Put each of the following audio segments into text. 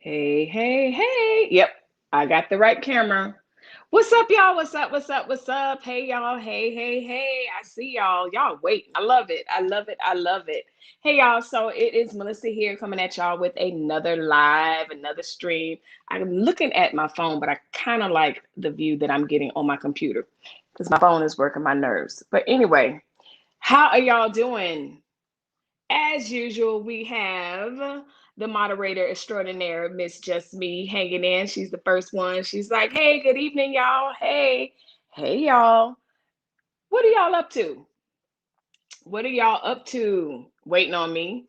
Hey, hey, hey. Yep, I got the right camera. What's up, y'all? What's up? What's up? What's up? Hey, y'all. Hey, hey, hey. I see y'all. Y'all waiting. I love it. I love it. I love it. Hey, y'all. So it is Melissa here coming at y'all with another live, another stream. I'm looking at my phone, but I kind of like the view that I'm getting on my computer because my phone is working my nerves. But anyway, how are y'all doing? As usual, we have the moderator extraordinaire, Miss Just Me, hanging in. She's the first one. She's like, hey, good evening, y'all. Hey, hey, y'all. What are y'all up to? What are y'all up to? Waiting on me.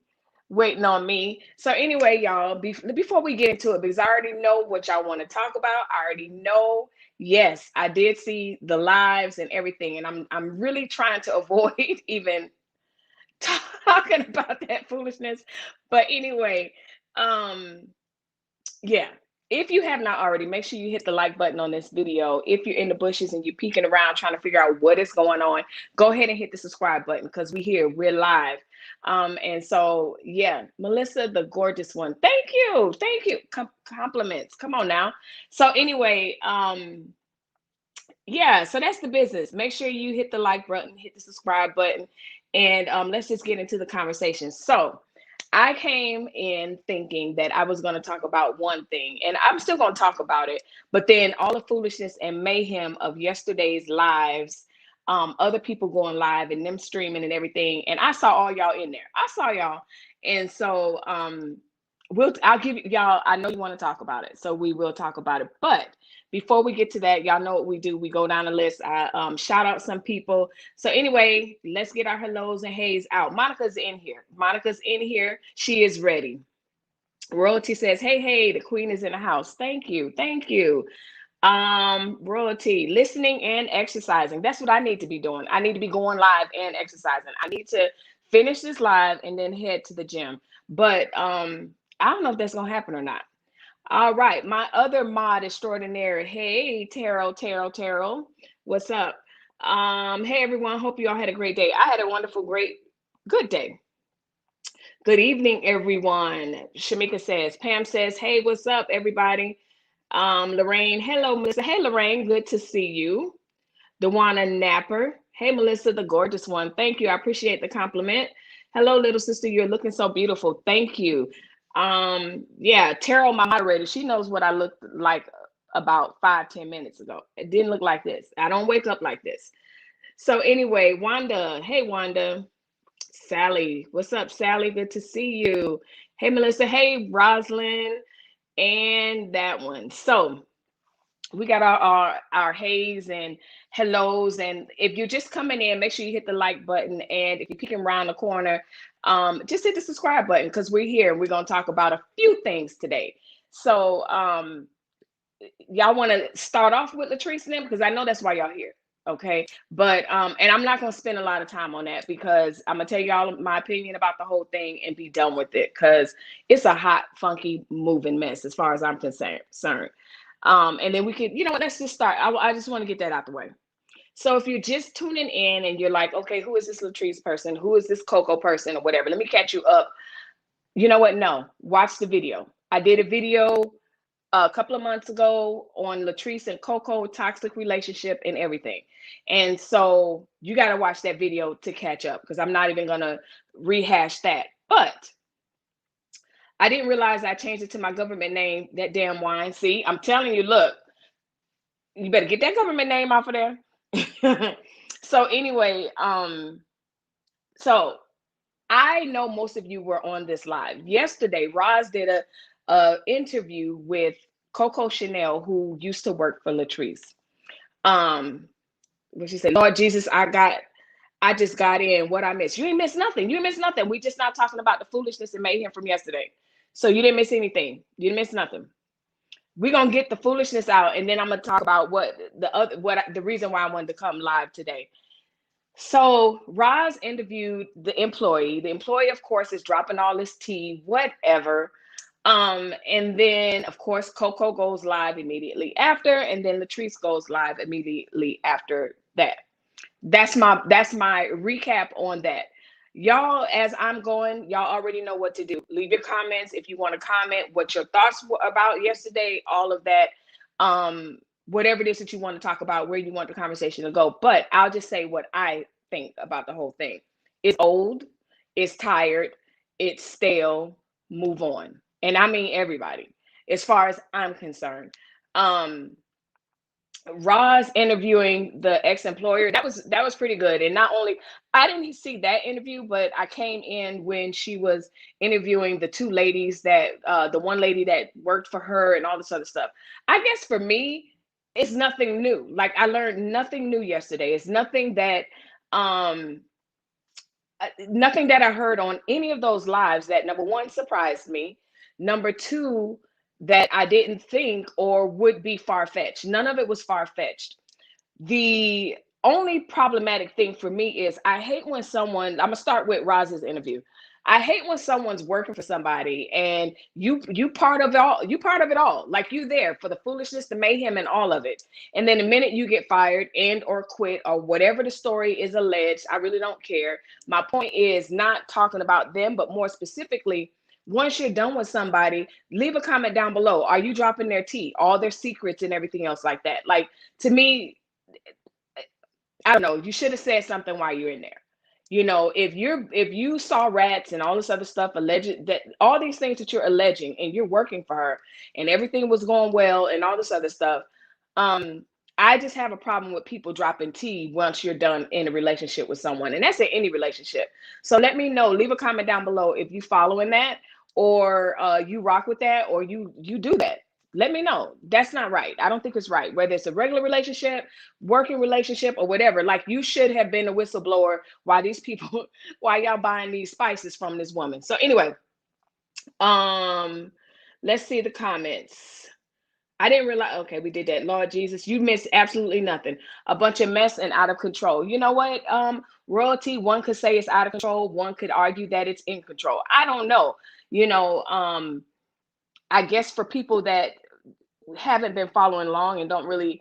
Waiting on me. So anyway, y'all, before we get into it, because I already know what y'all want to talk about. I already know. Yes, I did see the lives and everything, and I'm really trying to avoid even talking about that foolishness. But anyway, um, yeah. If you have not already, make sure you hit the like button on this video. If you're in the bushes and you're peeking around trying to figure out what is going on, go ahead and hit the subscribe button because we're live. And so yeah, Melissa, the gorgeous one. Thank you. Compliments. Come on now. So anyway, yeah, so that's the business. Make sure you hit the like button, hit the subscribe button, and let's just get into the conversation. So I came in thinking that I was going to talk about one thing, and I'm still going to talk about it, but then all the foolishness and mayhem of yesterday's lives, other people going live and them streaming and everything, and I saw all y'all in there. I saw y'all, and so I'll give y'all. I know you want to talk about it, so we will talk about it, but before we get to that, y'all know what we do. We go down the list. I shout out some people. So anyway, let's get our hellos and heys out. Monica's in here. Monica's in here. She is ready. Royalty says, hey, hey, the queen is in the house. Thank you. Thank you. Royalty, listening and exercising. That's what I need to be doing. I need to be going live and exercising. I need to finish this live and then head to the gym. But I don't know if that's gonna happen or not. All right, my other mod extraordinaire. Hey, Terrell. What's up? Hey everyone, hope you all had a great day. I had a wonderful, good day. Good evening, everyone. Shamika says, Pam says, hey, what's up, everybody? Lorraine, hello, Melissa. Hey, Lorraine, good to see you. Dewana Napper. Hey, Melissa, the gorgeous one. Thank you. I appreciate the compliment. Hello, little sister. You're looking so beautiful. Thank you. Yeah, Terrell, my moderator, she knows what I looked like about 5-10 minutes ago. It didn't look like this. I don't wake up like this. So anyway, Wanda. Hey, Wanda. Sally. What's up, Sally? Good to see you. Hey, Melissa. Hey, Roslyn. And that one. So we got our heys and hellos, and if you're just coming in, make sure you hit the like button, and if you're peeking around the corner, just hit the subscribe button because we're here and we're going to talk about a few things today. So y'all want to start off with Latrese and them because I know that's why y'all here, okay? But and I'm not going to spend a lot of time on that because I'm going to tell y'all my opinion about the whole thing and be done with it because it's a hot, funky, moving mess as far as I'm concerned. And then we could, you know what, let's just start. I just want to get that out the way. So if you're just tuning in and you're like, okay, who is this Latrese person? Who is this Coco person or whatever? Let me catch you up. You know what? No, watch the video. I did a video a couple of months ago on Latrese and Coco, toxic relationship and everything. And so you got to watch that video to catch up because I'm not even going to rehash that. But I didn't realize I changed it to my government name, that damn wine. See, I'm telling you, look, you better get that government name off of there. So anyway, so I know most of you were on this live. Yesterday, Roz did a interview with Coco Chanel, who used to work for Latrese. When she said, Lord Jesus, I just got in. What I missed? You ain't missed nothing. You ain't missed nothing. We just not talking about the foolishness and mayhem from yesterday. So you didn't miss anything. You didn't miss nothing. We're gonna get the foolishness out, and then I'm gonna talk about what the reason why I wanted to come live today. So Roz interviewed the employee. The employee, of course, is dropping all this tea, whatever. And then of course Coco goes live immediately after, and then Latrese goes live immediately after that. That's my recap on that. Y'all, as I'm going, y'all already know what to do. Leave your comments if you want to comment what your thoughts were about yesterday, all of that. Um, Whatever it is that you want to talk about, where you want the conversation to go. But I'll just say what I think about the whole thing. It's old, it's tired, it's stale, move on. And I mean everybody, as far as I'm concerned. Um, Roz interviewing the ex-employer, that was pretty good. And not only I didn't see that interview, but I came in when she was interviewing the two ladies that the one lady that worked for her and all this other stuff. I guess for me, it's nothing new. Like I learned nothing new yesterday. It's um nothing that I heard on any of those lives that number one surprised me, number two that I didn't think or would be far fetched. None of it was far fetched. The only problematic thing for me is I hate when someone, I'm gonna start with Roz's interview. I hate when someone's working for somebody and you part of it all, you part of it all. Like you there for the foolishness, the mayhem, and all of it. And then the minute you get fired and or quit or whatever the story is alleged, I really don't care. My point is not talking about them, but more specifically, once you're done with somebody, leave a comment down below. Are you dropping their tea, all their secrets and everything else like that? Like to me, I don't know. You should have said something while you're in there. You know, if you saw rats and all this other stuff, alleged that all these things that you're alleging, and you're working for her, and everything was going well, and all this other stuff. Um, I just have a problem with people dropping tea once you're done in a relationship with someone, and that's in any relationship. So let me know. Leave a comment down below if you following that, or you rock with that, or you do that. Let me know. That's not right. I don't think it's right. Whether it's a regular relationship, working relationship, or whatever. Like you should have been a whistleblower while these people, while y'all buying these spices from this woman. So anyway, um, let's see the comments. I didn't realize. Okay, we did that. Lord Jesus, you missed absolutely nothing. A bunch of mess and out of control. You know what? Royalty. One could say it's out of control. One could argue that it's in control. I don't know. You know, I guess for people that haven't been following along and don't really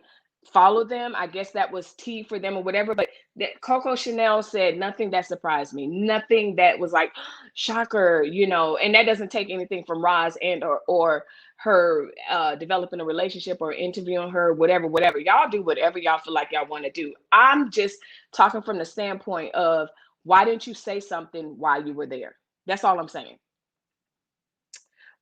follow them, I guess that was tea for them or whatever. But that Coco Chanel said nothing that surprised me, nothing that was like shocker, you know. And that doesn't take anything from Roz and or her developing a relationship or interviewing her, whatever. Y'all do whatever y'all feel like y'all want to do. I'm just talking from the standpoint of why didn't you say something while you were there? That's all I'm saying.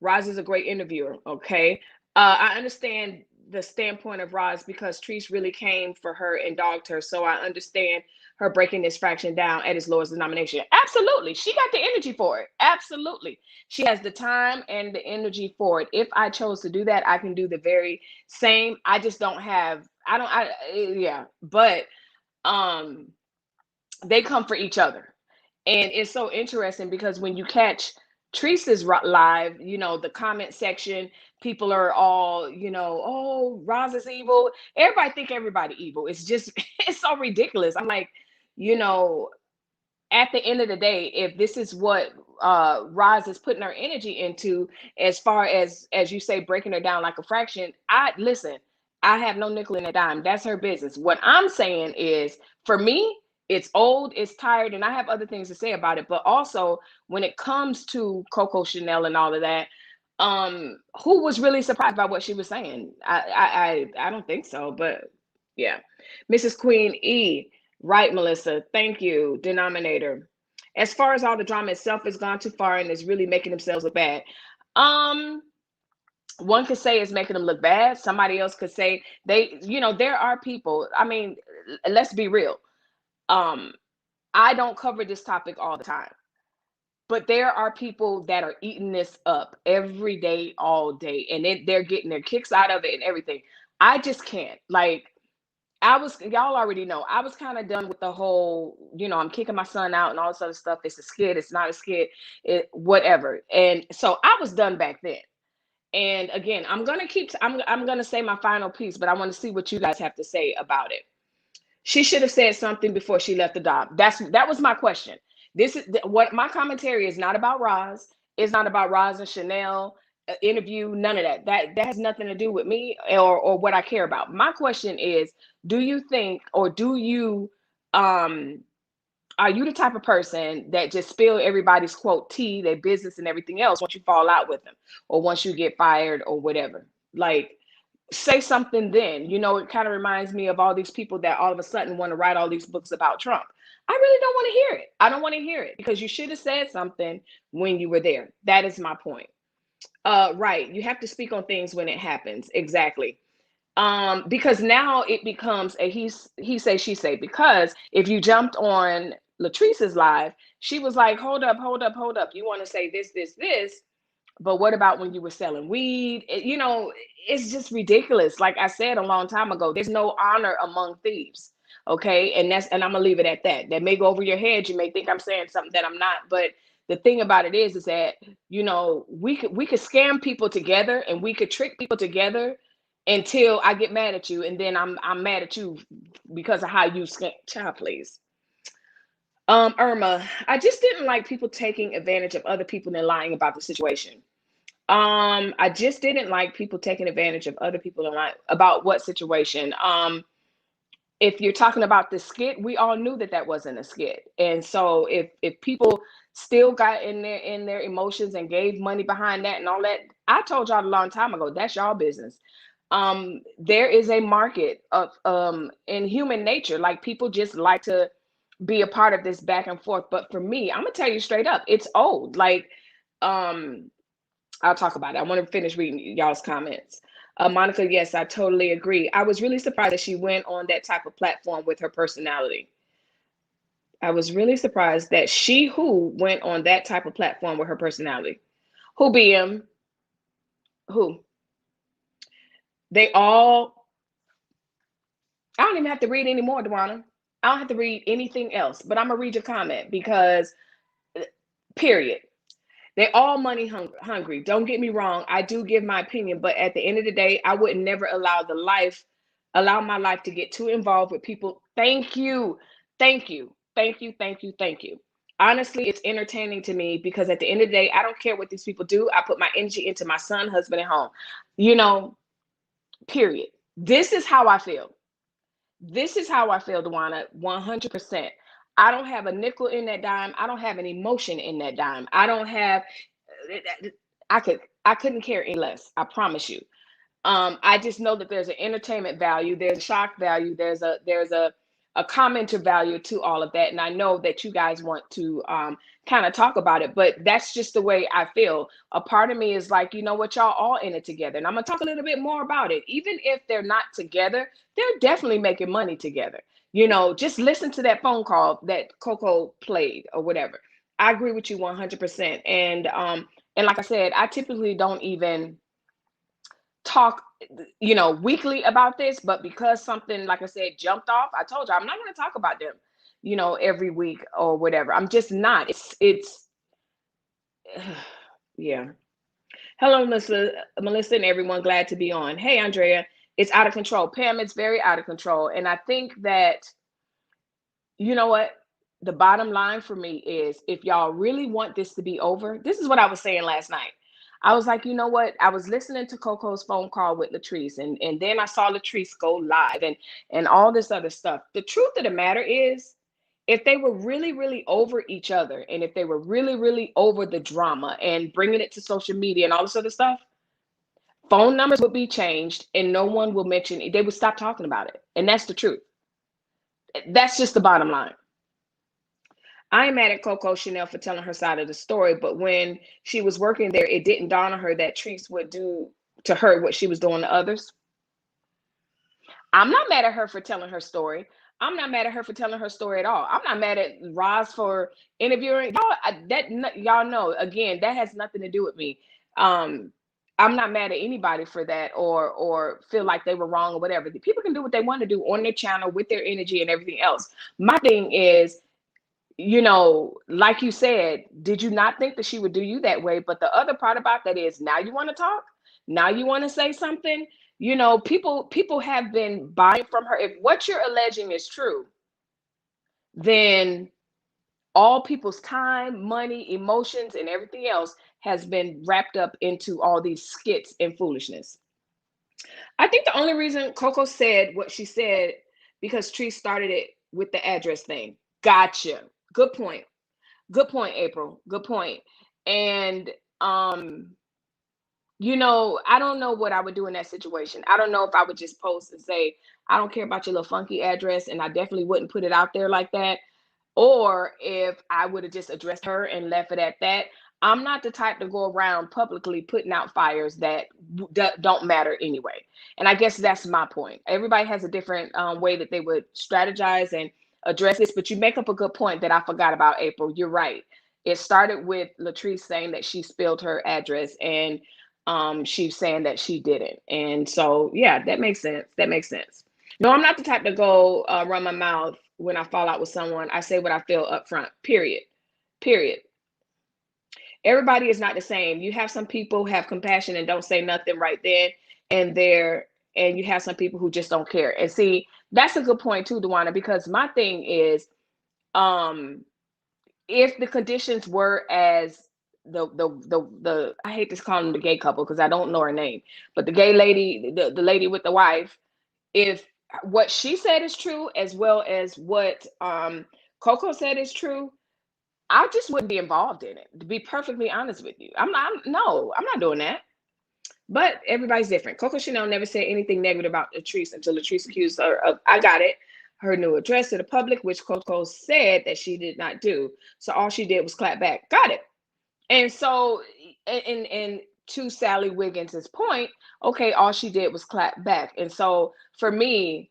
Roz is a great interviewer. Okay. I understand the standpoint of Roz because Treese really came for her and dogged her. So I understand her breaking this fraction down at its lowest denomination. Absolutely. She got the energy for it. Absolutely. She has the time and the energy for it. If I chose to do that, I can do the very same. I just don't have, yeah. But um, they come for each other. And it's so interesting because when you catch Teresa's live, you know, the comment section, people are all, you know, oh, Roz is evil. Everybody think everybody evil. It's just, it's so ridiculous. I'm like, you know, at the end of the day, if this is what Roz is putting her energy into, as far as you say, breaking her down like a fraction, I listen, I have no nickel in a dime. That's her business. What I'm saying is, for me, it's old, it's tired, and I have other things to say about it. But also, when it comes to Coco Chanel and all of that, who was really surprised by what she was saying? I don't think so, but yeah. Mrs. Queen E. Right, Melissa. Thank you. Denominator. As far as all the drama itself has gone too far and is really making themselves look bad. Um, One could say it's making them look bad. Somebody else could say they, you know, there are people. I mean, let's be real. Um, I don't cover this topic all the time, but there are people that are eating this up every day, all day, and they're getting their kicks out of it and everything. I just can't. Like, y'all already know, I was kind of done with the whole, you know, I'm kicking my son out and all this other stuff. It's a skit, it's not a skit, whatever. And so I was done back then. And again, I'm gonna say my final piece, but I want to see what you guys have to say about it. She should have said something before she left the job. That was my question. This is what my commentary is not about Roz. It's not about Roz and Chanel interview. None of that. That has nothing to do with me or what I care about. My question is, do you think, or do you Are you the type of person that just spill everybody's quote tea, their business and everything else once you fall out with them or once you get fired or whatever? Like, say something then. You know, it kind of reminds me of all these people that all of a sudden want to write all these books about Trump. I really don't want to hear it. I don't want to hear it because you should have said something when you were there. That is my point. Right. You have to speak on things when it happens. Exactly. Because now it becomes a he say, she say, because if you jumped on Latrice's live, she was like, hold up, hold up, hold up. You want to say this, but what about when you were selling weed? You know, it's just ridiculous. Like I said a long time ago, there's no honor among thieves. Okay. And I'm gonna leave it at that. That may go over your head. You may think I'm saying something that I'm not, but the thing about it is that, you know, we could scam people together and we could trick people together until I get mad at you, and then I'm mad at you because of how you scam. Child, please. Irma, I just didn't like people taking advantage of other people and lying about the situation. I just didn't like people taking advantage of other people and lying about what situation. If you're talking about the skit, we all knew that that wasn't a skit, and so if people still got in their emotions and gave money behind that and all that, I told y'all a long time ago, that's y'all business. There is a market of in human nature, like people just like to be a part of this back and forth. But for me, I'm gonna tell you straight up, it's old. Like, um, I'll talk about it. I want to finish reading y'all's comments. Monica, yes, I totally agree. I was really surprised that she went on that type of platform with her personality. I was really surprised that she who went on that type of platform with her personality. Who BM? Who? They all, I don't even have to read anymore, Dwana. I don't have to read anything else, but I'm gonna read your comment because period. They all money hungry. Don't get me wrong. I do give my opinion, but at the end of the day, I would never allow my life to get too involved with people. Thank you. Thank you. Thank you. Thank you. Thank you. Honestly, it's entertaining to me because at the end of the day, I don't care what these people do. I put my energy into my son, husband, and home. You know, period. This is how I feel. This is how I feel, Dewana, 100%. I don't have a nickel in that dime. I don't have an emotion in that dime. I don't have, I couldn't care any less. I promise you. I just know that there's an entertainment value, there's a shock value, there's a commenter value to all of that. And I know that you guys want to kind of talk about it, but that's just the way I feel. A part of me is like, you know what, y'all all in it together. And I'm gonna talk a little bit more about it. Even if they're not together, they're definitely making money together. You know, just listen to that phone call that Coco played or whatever. I agree with you 100%. And like I said, I typically don't even talk, you know, weekly about this, but because something, like I said, jumped off, I told you I'm not going to talk about them, you know, every week or whatever. I'm just not. It's yeah. Hello, Melissa, and everyone. Glad to be on. Hey, Andrea. It's out of control. Pam, it's very out of control. And I think that, you know what? The bottom line for me is if y'all really want this to be over, this is what I was saying last night. I was like, you know what? I was listening to Coco's phone call with Latrice, and then I saw Latrice go live and all this other stuff. The truth of the matter is, if they were really, really over each other, and if they were really, really over the drama and bringing it to social media and all this other stuff, phone numbers would be changed and no one will mention it. They would stop talking about it. And that's the truth. That's just the bottom line. I am mad at Coco Chanel for telling her side of the story, but when she was working there, it didn't dawn on her that Treese would do to her what she was doing to others. I'm not mad at her for telling her story. I'm not mad at her for telling her story at all. I'm not mad at Roz for interviewing y'all know, again, that has nothing to do with me. I'm not mad at anybody for that or feel like they were wrong or whatever. People can do what they want to do on their channel with their energy and everything else. My thing is, you know, like you said, did you not think that she would do you that way? But the other part about that is now you want to talk, now you want to say something. You know, people have been buying from her. If what you're alleging is true, then all people's time, money, emotions, and everything else has been wrapped up into all these skits and foolishness. I think the only reason Coco said what she said because Tree started it with the address thing. Gotcha. Good point. Good point, April. Good point. And I don't know what I would do in that situation. I don't know if I would just post and say, I don't care about your little funky address, and I definitely wouldn't put it out there like that. Or if I would have just addressed her and left it at that. I'm not the type to go around publicly putting out fires that don't matter anyway. And I guess that's my point. Everybody has a different way that they would strategize and address this, but you make up a good point that I forgot about, April. You're right. It started with Latrese saying that she spilled her address, and she's saying that she didn't. And so, yeah, that makes sense. That makes sense. No, I'm not the type to go run my mouth when I fall out with someone. I say what I feel up front, period. Period. Everybody is not the same. You have some people who have compassion and don't say nothing right then and there, and you have some people who just don't care. And see, that's a good point too, Dewana, because my thing is, if the conditions were as the I hate to call them the gay couple because I don't know her name, but the gay lady, the lady with the wife, if what she said is true as well as what Coco said is true, I just wouldn't be involved in it, to be perfectly honest with you. I'm not doing that. But everybody's different. Coco Chanel never said anything negative about Latrese until Latrese accused her of, I got it, her new address to the public, which Coco said that she did not do. So all she did was clap back. Got it. And so, and to Sally Wiggins's point, okay, all she did was clap back. And so for me,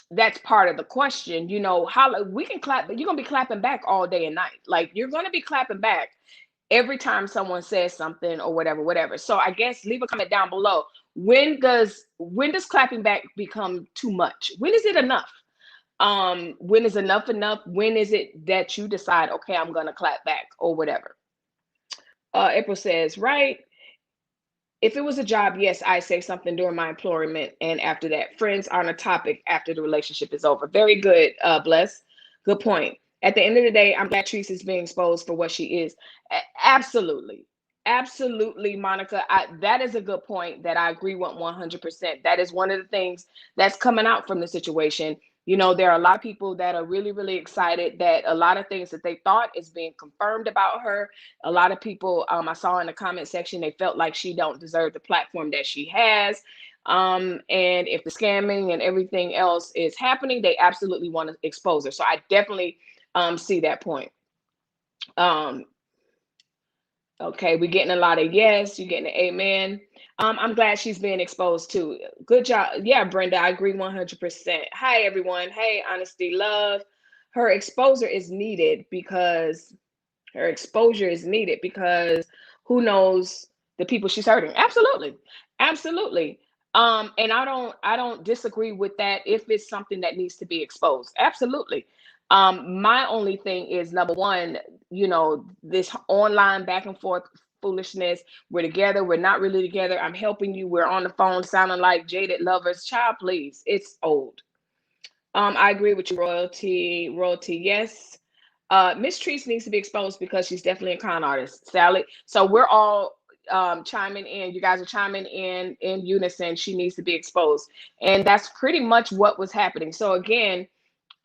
that's part of the question. How we can clap, but you're gonna be clapping back all day and night. Like, you're gonna be clapping back every time someone says something or whatever. So I guess leave a comment down below. When does clapping back become too much? When is it enough? When is enough enough? When is it that you decide, okay, I'm gonna clap back or whatever? April says, right. If it was a job, yes, I say something during my employment, and after that, friends aren't a topic after the relationship is over. Very good, Bless. Good point. At the end of the day, I'm glad Teresa is being exposed for what she is. Absolutely. Absolutely, Monica. That is a good point that I agree with 100%. That is one of the things that's coming out from the situation. There are a lot of people that are really, really excited that a lot of things that they thought is being confirmed about her. A lot of people I saw in the comment section, they felt like she don't deserve the platform that she has. And if the scamming and everything else is happening, they absolutely want to expose her. So I definitely see that point. Okay, we're getting a lot of yes, you're getting an amen. I'm glad she's being exposed too. Good job. Yeah, Brenda, I agree 100%. Hi, everyone. Hey, Honesty Love. Her exposure is needed because who knows the people she's hurting. Absolutely. Absolutely. And I don't disagree with that if it's something that needs to be exposed. Absolutely. My only thing is, number one, this online back and forth foolishness. We're together, we're not really together. I'm helping you, we're on the phone sounding like jaded lovers. Child, please. It's old. I agree with you, Royalty, yes. Miss Treese needs to be exposed because she's definitely a con artist, Sally. So we're all chiming in. You guys are chiming in unison. She needs to be exposed, and that's pretty much what was happening. So again,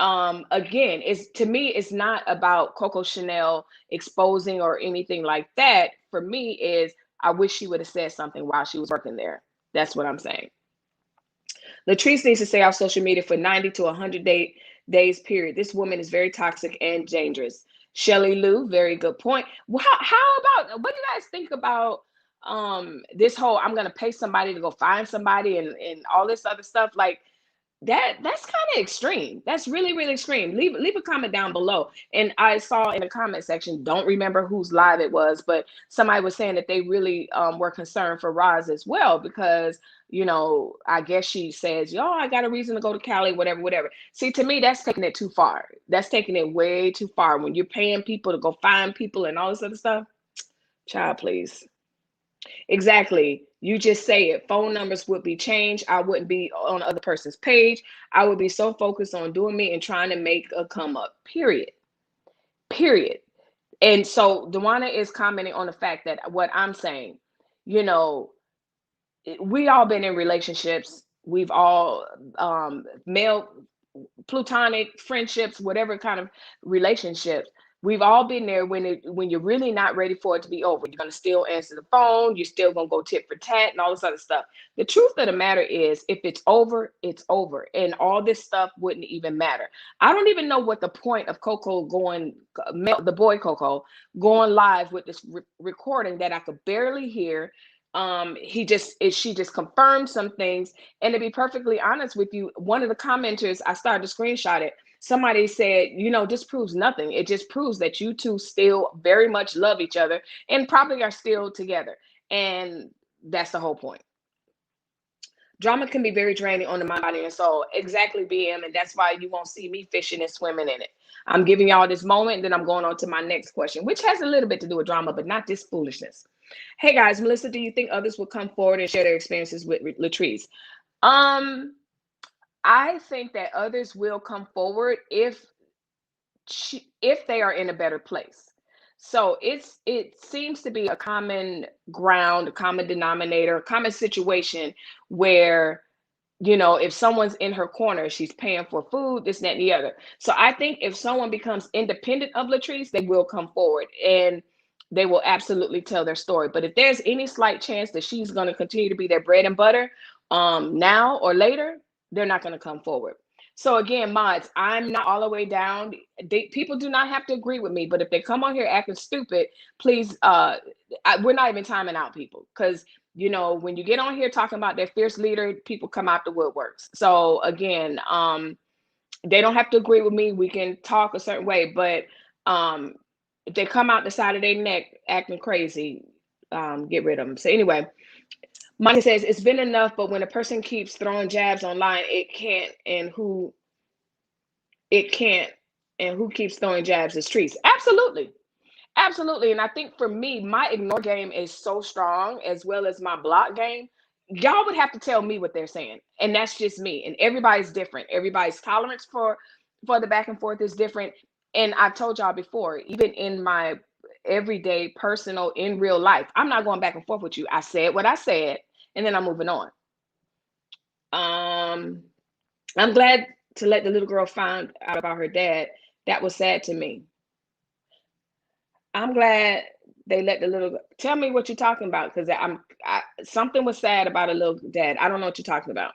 it's, to me, it's not about Coco Chanel exposing or anything like that. For me, is I wish she would have said something while she was working there. That's what I'm saying. Latrese needs to stay off social media for 90 to 100 days period. This woman is very toxic and dangerous. Shelly Lou, very good point. Well, how about, what do you guys think about this whole, I'm gonna pay somebody to go find somebody and all this other stuff? Like, that's kind of extreme. That's really, really extreme. Leave a comment down below. And I saw in the comment section, don't remember whose live it was, but somebody was saying that they really were concerned for Roz as well, because I guess she says, yo, I got a reason to go to Cali, whatever. See, to me, that's taking it too far. That's taking it way too far. When you're paying people to go find people and all this other stuff, child, please. Exactly. You just say it. Phone numbers would be changed. I wouldn't be on the other person's page. I would be so focused on doing me and trying to make a come up. Period. And so Dewana is commenting on the fact that what I'm saying, we all been in relationships. We've all male platonic friendships, whatever kind of relationships. We've all been there when you're really not ready for it to be over. You're gonna still answer the phone. You're still gonna go tit for tat and all this other stuff. The truth of the matter is, if it's over, it's over, and all this stuff wouldn't even matter. I don't even know what the point of Coco going, the boy Coco, going live with this recording that I could barely hear. She just confirmed some things, and to be perfectly honest with you, one of the commenters, I started to screenshot it. Somebody said, this proves nothing. It just proves that you two still very much love each other and probably are still together. And that's the whole point. Drama can be very draining on the mind, body, and soul. Exactly, BM. And that's why you won't see me fishing and swimming in it. I'm giving y'all this moment, and then I'm going on to my next question, which has a little bit to do with drama, but not this foolishness. Hey guys, Melissa, do you think others will come forward and share their experiences with Latrese? I think that others will come forward if they are in a better place. So it seems to be a common ground, a common denominator, a common situation where, if someone's in her corner, she's paying for food, this, that, and the other. So I think if someone becomes independent of Latrese, they will come forward and they will absolutely tell their story. But if there's any slight chance that she's going to continue to be their bread and butter, now or later, they're not going to come forward. So again, mods, I'm not all the way down. People do not have to agree with me, but if they come on here acting stupid, please, we're not even timing out people, because when you get on here talking about their fierce leader, people come out the woodworks. So again, they don't have to agree with me. We can talk a certain way, but if they come out the side of their neck acting crazy, get rid of them. So anyway, Monica says, it's been enough, but when a person keeps throwing jabs online, it can't, and who keeps throwing jabs is Treese. Absolutely. Absolutely. And I think for me, my ignore game is so strong, as well as my block game. Y'all would have to tell me what they're saying. And that's just me. And everybody's different. Everybody's tolerance for the back and forth is different. And I've told y'all before, even in my everyday personal in real life, I'm not going back and forth with you. I said what I said, and then I'm moving on. I'm glad to let the little girl find out about her dad. That was sad to me. I'm glad they let the little, tell me what you're talking about, because something was sad about a little dad. I don't know what you're talking about.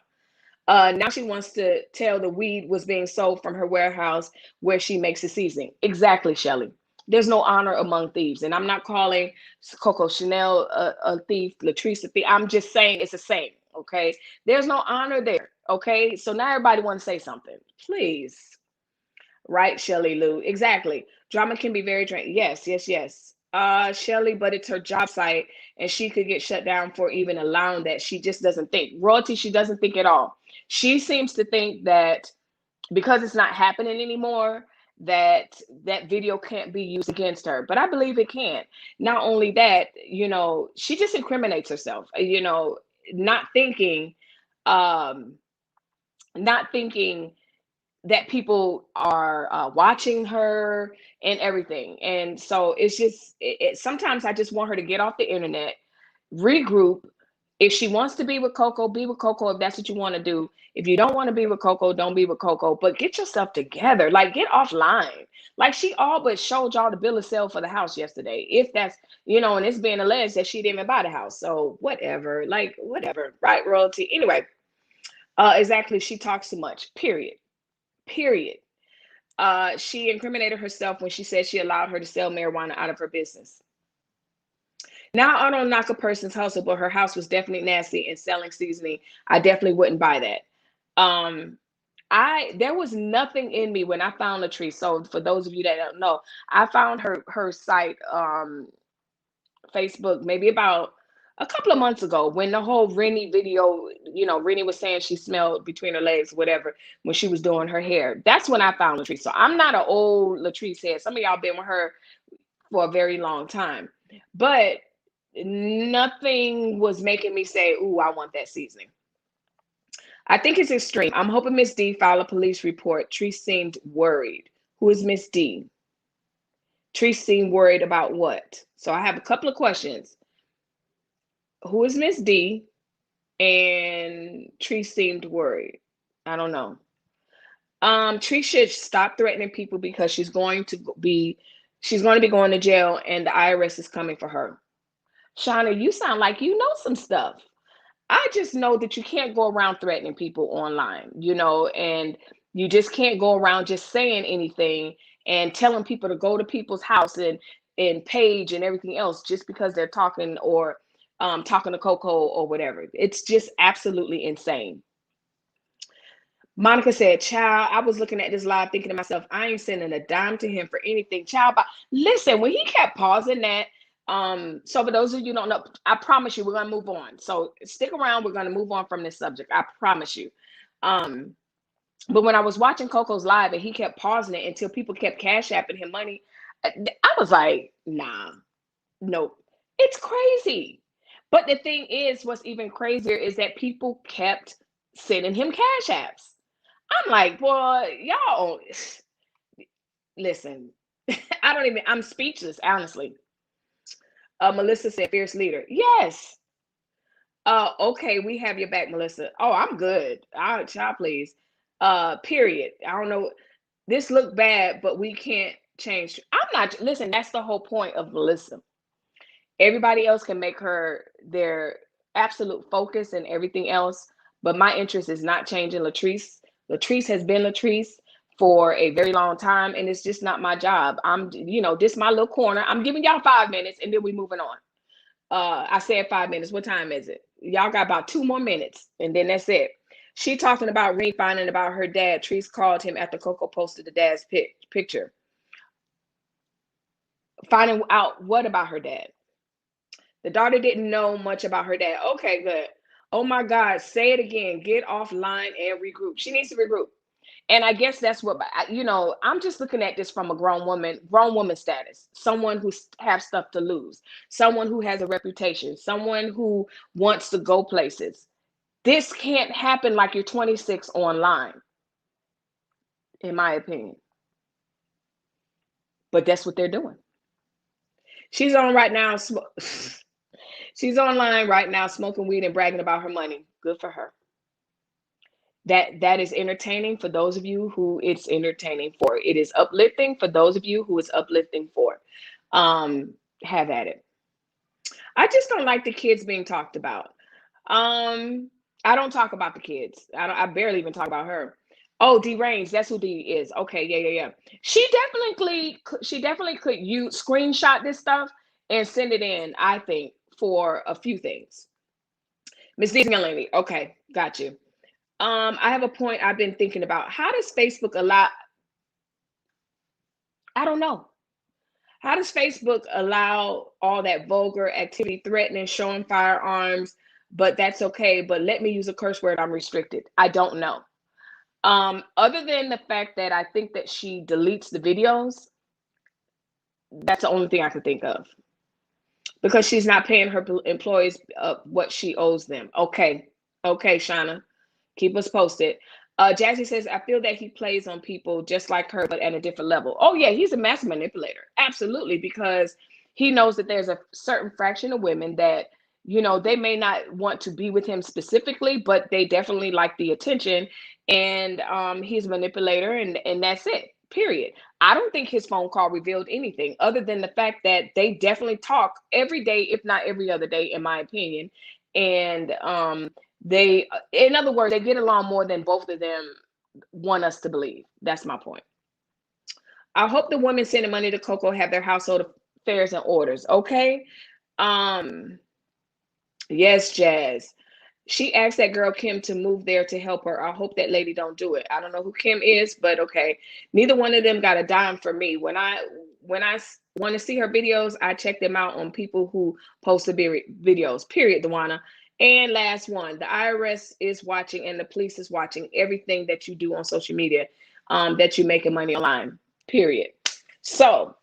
Now she wants to tell the weed was being sold from her warehouse where she makes the seasoning. Exactly, Shelly. There's no honor among thieves. And I'm not calling Coco Chanel a thief, Latrese a thief. I'm just saying it's a saying, okay? There's no honor there, okay? So now everybody wants to say something. Please. Right, Shelly Lou. Exactly. Drama can be very draining. Yes. Shelly, but it's her job site, and she could get shut down for even allowing that. She just doesn't think. Royalty, she doesn't think at all. She seems to think that because it's not happening anymore, that video can't be used against her. But I believe it can. Not only that, she just incriminates herself, not thinking that people are watching her and everything. And so it's just, sometimes I just want her to get off the internet, regroup. If she wants to be with Coco, be with Coco, if that's what you want to do. If you don't want to be with Coco, don't be with Coco, but get yourself together. Like, get offline. Like, she all but showed y'all the bill of sale for the house yesterday. If that's, and it's being alleged that she didn't even buy the house. So whatever, right, Royalty? Anyway, exactly. She talks too much, period. She incriminated herself when she said she allowed her to sell marijuana out of her business. Now, I don't knock a person's hustle, but her house was definitely nasty, and selling seasoning, I definitely wouldn't buy that. There was nothing in me when I found Latrese. So for those of you that don't know, I found her site, Facebook, maybe about a couple of months ago, when the whole Rennie video, Rennie was saying she smelled between her legs, whatever, when she was doing her hair. That's when I found Latrese. So I'm not an old Latrese head. Some of y'all been with her for a very long time, but nothing was making me say, ooh, I want that seasoning. I think it's extreme. I'm hoping Miss D filed a police report. Tree seemed worried. Who is Miss D? Tree seemed worried about what? So I have a couple of questions. Who is Miss D? And Tree seemed worried. I don't know. Tree should stop threatening people because she's going to be going to jail and the IRS is coming for her. Shauna, you sound like you know some stuff. I just know that you can't go around threatening people online, and you just can't go around just saying anything and telling people to go to people's house and page and everything else just because they're talking or talking to Coco or whatever. It's just absolutely insane. Monica said, child, I was looking at this live thinking to myself, I ain't sending a dime to him for anything. Child, but listen, when he kept pausing that, so for those of you who don't know, I promise you, we're going to move on. So stick around. We're going to move on from this subject. I promise you. But when I was watching Coco's live and he kept pausing it until people kept cash apping him money, I was like, nah, nope. It's crazy. But the thing is, what's even crazier is that people kept sending him cash apps. I'm like, boy, y'all, listen, I'm speechless, honestly. Melissa said, fierce leader. Yes. Okay, we have your back, Melissa. Oh, I'm good. Child, please. Period. I don't know. This looked bad, but we can't change. Listen, that's the whole point of Melissa. Everybody else can make her their absolute focus and everything else, but my interest is not changing Latrese. Latrese has been Latrese for a very long time, and it's just not my job. This my little corner. I'm giving y'all 5 minutes, and then we moving on. I said 5 minutes. What time is it? Y'all got about 2 more minutes, and then that's it. She talking about finding about her dad. Treese called him after Coco posted the dad's picture. Finding out what about her dad? The daughter didn't know much about her dad. Okay, good. Oh my God, say it again. Get offline and regroup. She needs to regroup. And I guess that's what, I'm just looking at this from a grown woman status, someone who has stuff to lose, someone who has a reputation, someone who wants to go places. This can't happen like you're 26 online, in my opinion. But that's what they're doing. She's on right now. She's online right now smoking weed and bragging about her money. Good for her. That is entertaining for those of you who it's entertaining for. It is uplifting for those of you who it's uplifting for. Have at it. I just don't like the kids being talked about. I don't talk about the kids. I barely even talk about her. Oh, D Range, that's who D is. Okay, yeah. She definitely could screenshot this stuff and send it in, I think, for a few things. Miss Disney Lady, okay, got you. I have a point I've been thinking about. How does Facebook allow? I don't know. How does Facebook allow all that vulgar activity, threatening, showing firearms, but that's okay. But let me use a curse word, I'm restricted. I don't know. Other than the fact that I think that she deletes the videos, that's the only thing I can think of. Because she's not paying her employees what she owes them. Okay, Shauna, keep us posted. Jazzy says, I feel that he plays on people just like her, but at a different level. Oh yeah, he's a master manipulator. Absolutely, because he knows that there's a certain fraction of women that, they may not want to be with him specifically, but they definitely like the attention. And he's a manipulator, and that's it. Period. I don't think his phone call revealed anything other than the fact that they definitely talk every day, if not every other day, in my opinion. And in other words, they get along more than both of them want us to believe. That's my point. I hope the women sending money to Coco have their household affairs and orders. Okay. Yes, Jazz. She asked that girl Kim to move there to help her. I hope that lady don't do it. I don't know who Kim is, but okay. Neither one of them got a dime for me. When I want to see her videos, I check them out on people who post the videos. Period, Dewana. And last one, the IRS is watching and the police is watching everything that you do on social media, that you're making money online. Period. So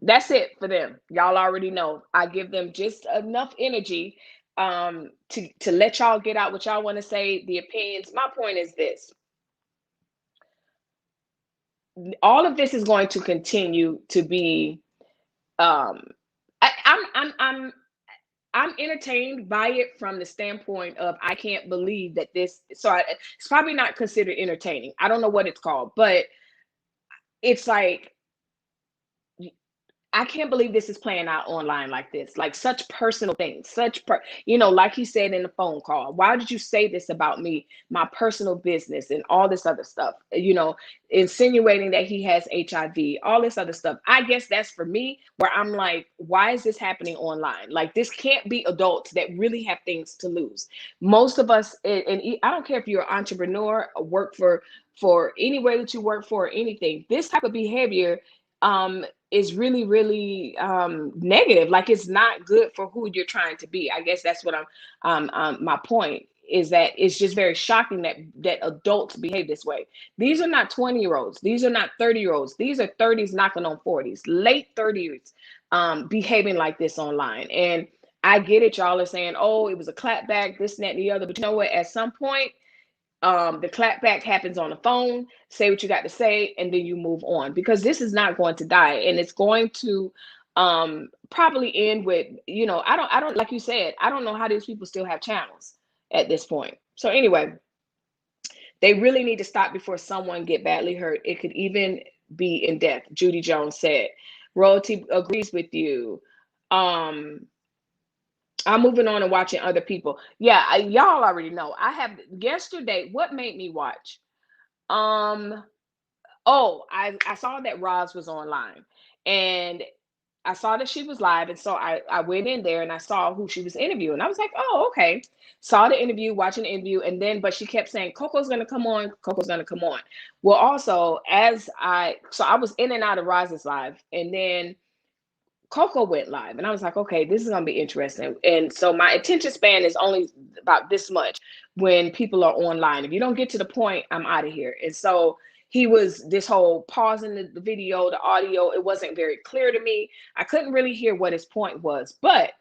that's it for them. Y'all already know. I give them just enough energy to let y'all get out what y'all want to say, the opinions. My point is this. All of this is going to continue to be I'm I'm entertained by it from the standpoint of I can't believe that this. It's probably not considered entertaining. I don't know what it's called, but it's like I can't believe this is playing out online like this, like such personal things, like he said in the phone call. Why did you say this about me, my personal business, and all this other stuff? Insinuating that he has HIV, all this other stuff. I guess that's for me where I'm like, why is this happening online? Like, this can't be adults that really have things to lose. Most of us, and I don't care if you're an entrepreneur, or work for anywhere that you work for, or anything. This type of behavior is really, really negative. Like, it's not good for who you're trying to be. I guess that's what my point is, that it's just very shocking that adults behave this way. These are not 20-year-olds. These are not 30-year-olds. These are 30s knocking on 40s, late 30s, behaving like this online. And I get it. Y'all are saying, oh, it was a clapback, this, and that, and the other. But you know what? At some point, the clapback happens on the phone. Say what you got to say, and then you move on, because this is not going to die, and it's going to probably end with, I don't like you said, I don't know how these people still have channels at this point. So anyway, they really need to stop before someone get badly hurt. It could even be in death. Judy Jones said. Royalty agrees with you. I'm moving on and watching other people. Yeah, y'all already know. I have yesterday. What made me watch? Oh, I saw that Roz was online, and I saw that she was live, and so I went in there and I saw who she was interviewing. I was like, oh, okay. Saw the interview, watching the interview, and then but she kept saying, Coco's gonna come on, Coco's gonna come on. Well, also I was in and out of Roz's live, and then Coco went live, and I was like, okay, this is gonna be interesting. And so my attention span is only about this much when people are online. If you don't get to the point, I'm out of here. And so he was this whole pausing the video, the audio. It wasn't very clear to me. I couldn't really hear what his point was, but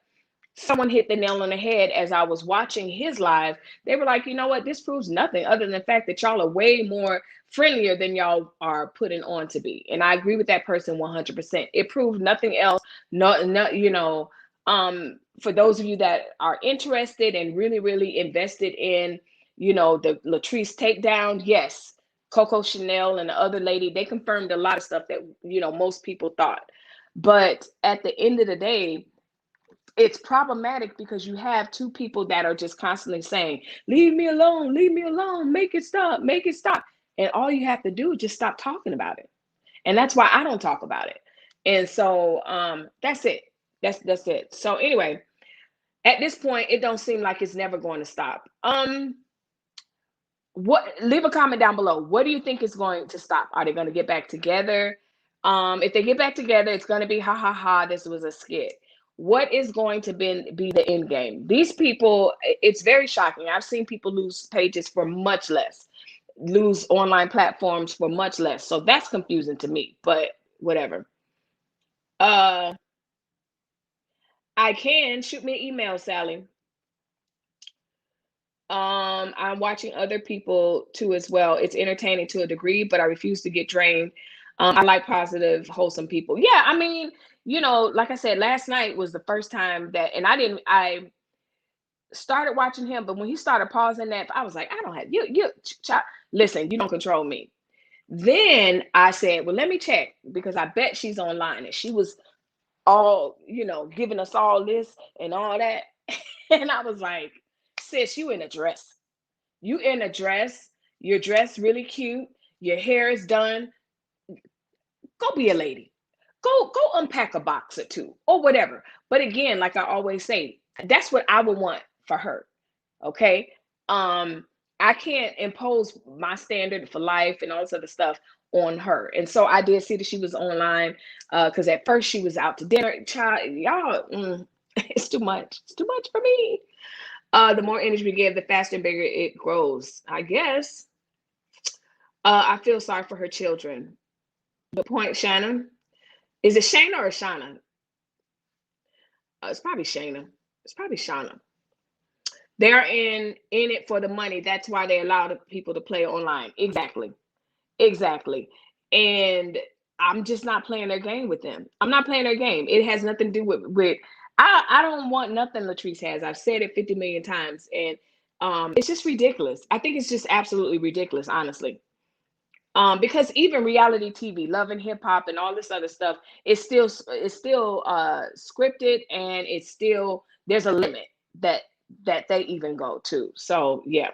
someone hit the nail on the head as I was watching his live. They were like, you know what? This proves nothing other than the fact that y'all are way more friendlier than y'all are putting on to be. And I agree with that person 100%. It proved nothing else. No, for those of you that are interested and really, really invested in, the Latrese takedown, yes, Coco Chanel and the other lady, they confirmed a lot of stuff that, most people thought. But at the end of the day, it's problematic because you have two people that are just constantly saying, leave me alone, make it stop, make it stop. And all you have to do is just stop talking about it. And that's why I don't talk about it. And so that's it. That's it. So anyway, at this point, it don't seem like it's never going to stop. Leave a comment down below. What do you think is going to stop? Are they going to get back together? If they get back together, it's going to be ha ha ha, this was a skit. What is going to be the end game? These people, it's very shocking. I've seen people lose pages for much less, lose online platforms for much less. So that's confusing to me, but whatever. I can shoot me an email, Sally. I'm watching other people too as well. It's entertaining to a degree, but I refuse to get drained. I like positive, wholesome people. Yeah, I mean, like I said, last night was the first time that, and I started watching him, but when he started pausing that, I was like, I don't have listen, you don't control me. Then I said, well, let me check, because I bet she's online, and she was all, giving us all this and all that. And I was like, sis, you in a dress. You in a dress. Your dress really cute. Your hair is done. Go be a lady. Go unpack a box or two or whatever. But again, like I always say, that's what I would want for her. Okay. I can't impose my standard for life and all this other stuff on her. And so I did see that she was online, because at first she was out to dinner. Child, y'all, it's too much. It's too much for me. The more energy we give, the faster and bigger it grows, I guess. I feel sorry for her children. The point, Shannon. Is it Shayna or Shauna? It's probably Shayna. It's probably Shauna. They're in it for the money. That's why they allow the people to play online. Exactly. And I'm just not playing their game with them. I'm not playing their game. It has nothing to do with I don't want nothing Latrice has. I've said it 50 million times, and it's just ridiculous. I think it's just absolutely ridiculous, honestly. Because even reality TV, Love and Hip Hop, and all this other stuff is still scripted, and it's still, there's a limit that they even go to. So yeah,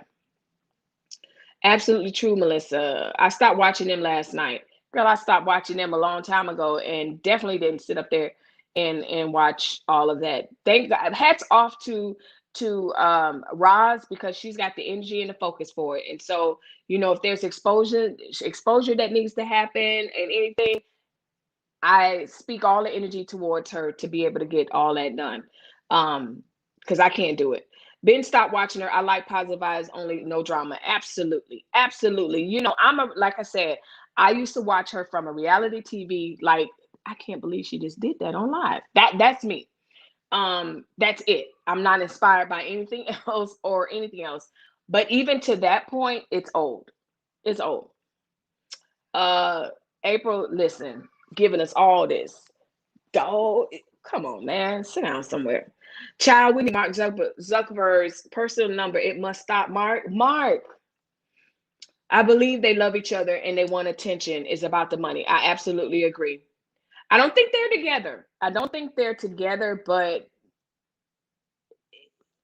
absolutely true, Melissa. I stopped watching them last night. Girl, I stopped watching them a long time ago, and definitely didn't sit up there and watch all of that. Thank God. Hats off to Roz, because she's got the energy and the focus for it. And so, if there's exposure that needs to happen and anything, I speak all the energy towards her to be able to get all that done. Because I can't do it. Ben stopped watching her. I like positive vibes only, no drama. Absolutely. Absolutely. Like I said, I used to watch her from a reality TV. Like, I can't believe she just did that on live. That's me. That's it. I'm not inspired by anything else or anything else. But even to that point, it's old. It's old. April, listen, giving us all this. Dog, come on, man. Sit down somewhere. Child, we need Mark Zuckerberg's personal number. It must stop. Mark. I believe they love each other and they want attention. It's about the money. I absolutely agree. I don't think they're together. I don't think they're together, but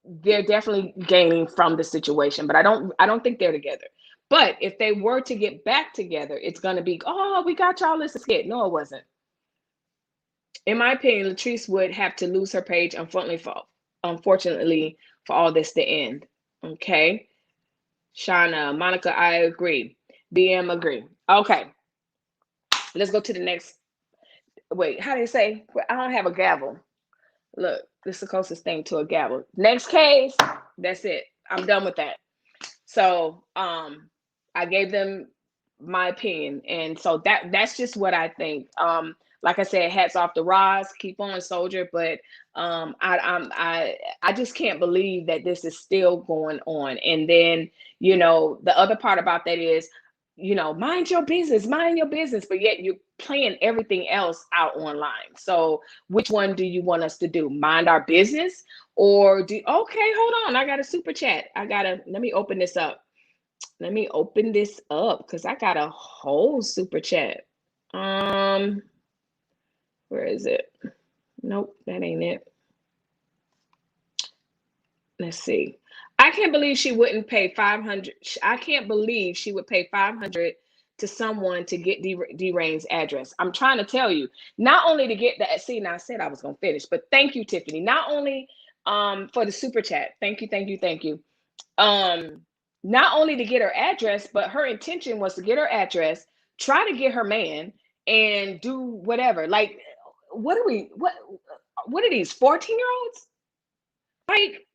they're definitely gaining from the situation. But I don't think they're together. But if they were to get back together, it's gonna be, oh, we got y'all, this is it. No, it wasn't. In my opinion, Latrice would have to lose her page, unfortunately, for all this to end. Okay. Shauna, Monica, I agree. BM agree. Okay. Let's go to the next. Wait, how do you say? I don't have a gavel. Look, this is the closest thing to a gavel. Next case. That's it. I'm done with that. So I gave them my opinion, and so that's just what I think. Like I said, hats off to Roz, keep on, soldier. But I just can't believe that this is still going on. And then the other part about that is, mind your business, but yet you're playing everything else out online. So which one do you want us to do? Mind our business, or okay, hold on, I got a super chat. Let me open this up. Because I got a whole super chat. Where is it? Nope, that ain't it. Let's see. I can't believe she wouldn't pay 500. I can't believe she would pay 500 to someone to get D-Rain's address. I'm trying to tell you, not only to get that. See, now I said I was going to finish, but thank you, Tiffany. Not only for the super chat. Thank you. Not only to get her address, but her intention was to get her address, try to get her man, and do whatever. Like, what are these 14-year-olds? Like,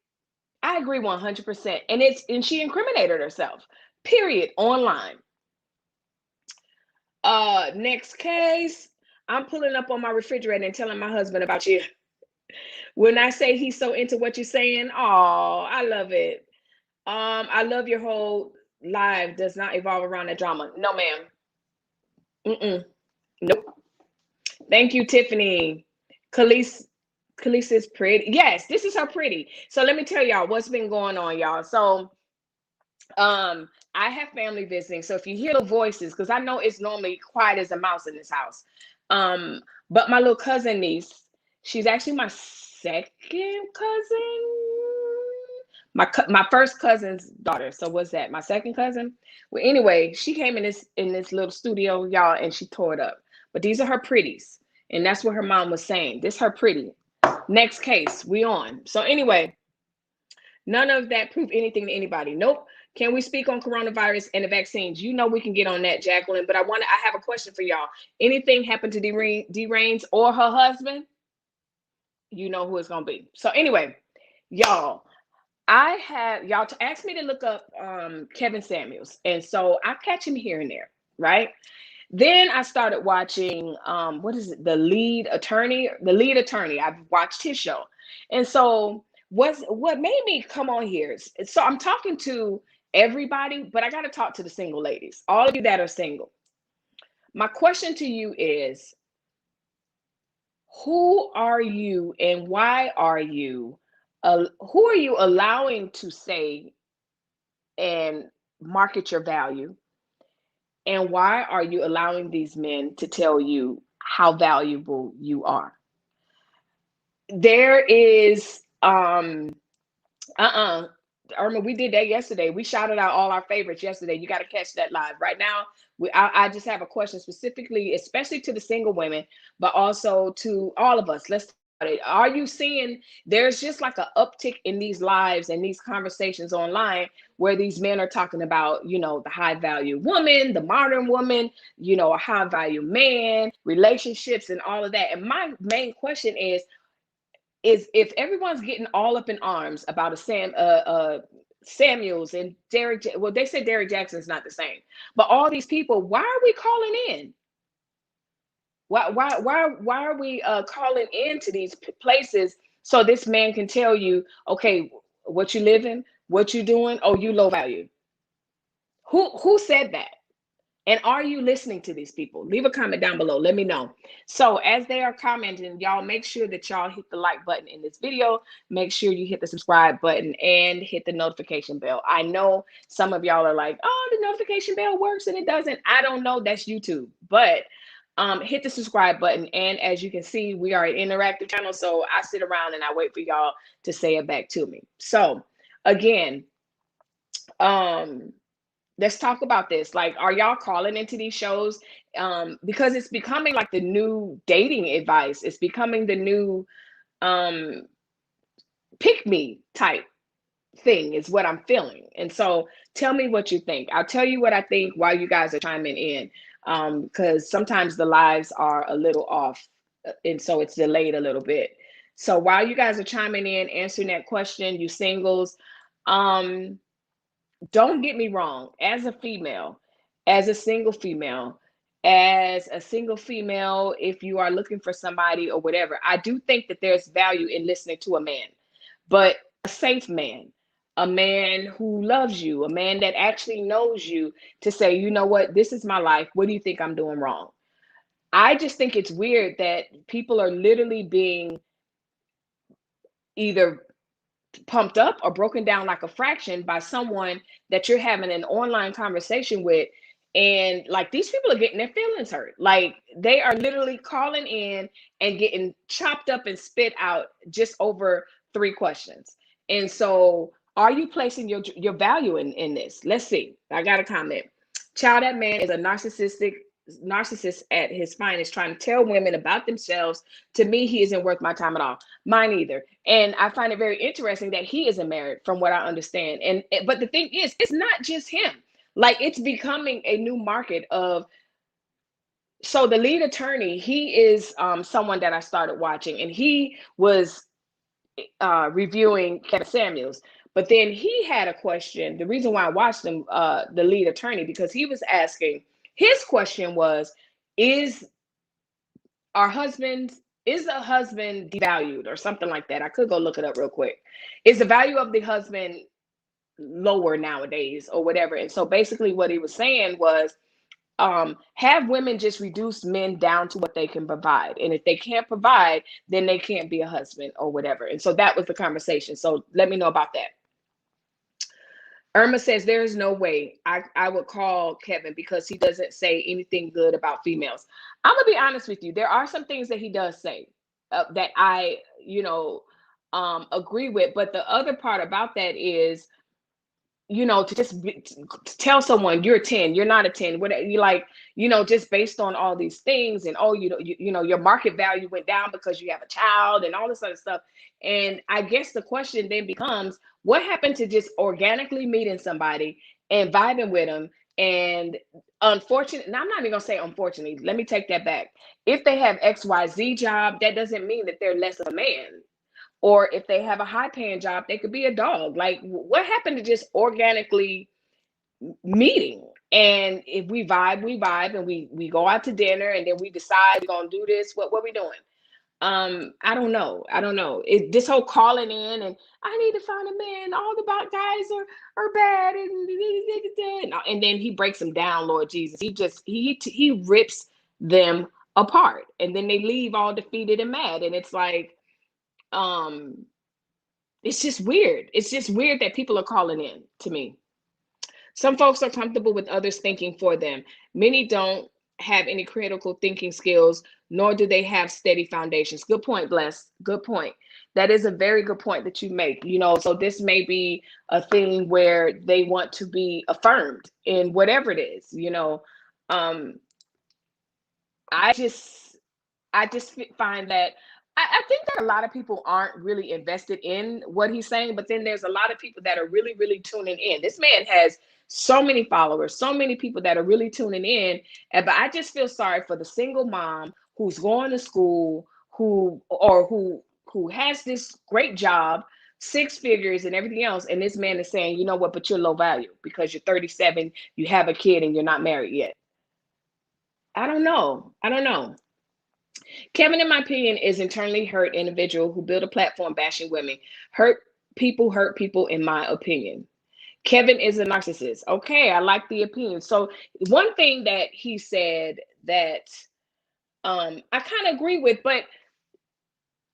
I agree 100%. And she incriminated herself. Period. Online. Next case. I'm pulling up on my refrigerator and telling my husband about you. When I say he's so into what you're saying, oh, I love it. I love your whole live does not evolve around that drama. No, ma'am. Nope. Thank you, Tiffany. Khalees is pretty. Yes, this is her pretty. So let me tell y'all what's been going on, y'all. So I have family visiting. So if you hear the voices, because I know it's normally quiet as a mouse in this house. But my little cousin niece, she's actually my second cousin. My first cousin's daughter. So what's that? My second cousin? Well, anyway, she came in this little studio, y'all, and she tore it up. But these are her pretties. And that's what her mom was saying. This her pretty. Next case, we on. So anyway, none of that proved anything to anybody. Nope. Can we speak on coronavirus and the vaccines? We can get on that, Jacqueline. But I have a question for y'all. Anything happened to D-Rain's or her husband? You know who it's gonna be. So anyway, y'all, I have y'all to ask me to look up Kevin Samuels, and so I catch him here and there, right? Then I started watching what is it? The lead attorney. I've watched his show, and so what made me come on here. So I'm talking to everybody, but I got to talk to the single ladies, all of you that are single. My question to you is, who are you and why are you, who are you allowing to say and market your value? And why are you allowing these men to tell you how valuable you are? There is Irma, we did that yesterday. We shouted out all our favorites yesterday. You got to catch that live. Right now, I just have a question specifically, especially to the single women, but also to all of us. Let's talk about it. Are you seeing there's just like an uptick in these lives and these conversations online where these men are talking about, the high value woman, the modern woman, a high value man, relationships and all of that. And my main question is if everyone's getting all up in arms about Samuels and Derek, well, they said Derek Jackson's not the same, but all these people, why are we calling in? Why are we calling into these places so this man can tell you, okay, what you living, what you doing? Oh, you low value. Who said that? And are you listening to these people? Leave a comment down below. Let me know. So as they are commenting, y'all make sure that y'all hit the like button in this video. Make sure you hit the subscribe button and hit the notification bell. I know some of y'all are like, oh, the notification bell works and it doesn't. I don't know. That's YouTube. But hit the subscribe button. And as you can see, we are an interactive channel. So I sit around and I wait for y'all to say it back to me. So again, let's talk about this. Like, are y'all calling into these shows? Because it's becoming like the new dating advice. It's becoming the new pick me type thing is what I'm feeling. And so tell me what you think. I'll tell you what I think while you guys are chiming in, because sometimes the lives are a little off and so it's delayed a little bit. So while you guys are chiming in, answering that question, you singles, don't get me wrong, as a female, as a single female, if you are looking for somebody or whatever, I do think that there's value in listening to a man, but a safe man, a man who loves you, a man that actually knows you to say, you know what, this is my life. What do you think I'm doing wrong? I just think it's weird that people are literally being either pumped up or broken down like a fraction by someone that you're having an online conversation with. And like, these people are getting their feelings hurt. Like, they are literally calling in and getting chopped up and spit out just over 3 questions. And so are you placing your value in this? Let's see. I got a comment. Child, that man is a narcissist at his finest, trying to tell women about themselves. To me, he isn't worth my time at all. Mine either. And I find it very interesting that he isn't married, from what I understand. But the thing is, it's not just him. Like, it's becoming a new market of. So the lead attorney, he is someone that I started watching, and he was reviewing Kevin Samuels. But then he had a question. The reason why I watched him, the lead attorney, because he was asking, his question was, is a husband devalued or something like that? I could go look it up real quick. Is the value of the husband lower nowadays or whatever? And so basically what he was saying was, have women just reduce men down to what they can provide. And if they can't provide, then they can't be a husband or whatever. And so that was the conversation. So let me know about that. Irma says, there is no way I would call Kevin because he doesn't say anything good about females. I'm going to be honest with you. There are some things that he does say that I, agree with. But the other part about that is, to just to tell someone you're a 10, you're not a 10, what you like, just based on all these things, and your market value went down because you have a child and all this other stuff. And I guess the question then becomes, what happened to just organically meeting somebody and vibing with them? And unfortunately, now I'm not even gonna say unfortunately, let me take that back. If they have XYZ job, that doesn't mean that they're less of a man. Or if they have a high paying job, they could be a dog. Like, what happened to just organically meeting? And if we vibe, and we go out to dinner, and then we decide we're gonna do this. What we doing? I don't know. This whole calling in and I need to find a man. All the guys are bad, and then he breaks them down. Lord Jesus, he rips them apart, and then they leave all defeated and mad. And it's like, um, it's just weird. It's just weird that people are calling in to me. Some folks are comfortable with others thinking for them. Many don't have any critical thinking skills, nor do they have steady foundations. Good point, Bless. Good point. That is a very good point that you make. So this may be a thing where they want to be affirmed in whatever it is. Um, I just find that I think that a lot of people aren't really invested in what he's saying, but then there's a lot of people that are really, really tuning in. This man has so many followers, so many people that are really tuning in. But I just feel sorry for the single mom who's going to school, who has this great job, 6 figures and everything else. And this man is saying, you know what, but you're low value because you're 37, you have a kid, and you're not married yet. I don't know. Kevin, in my opinion, is internally hurt individual who built a platform bashing women. Hurt people, in my opinion. Kevin is a narcissist. Okay, I like the opinion. So one thing that he said that I kind of agree with, but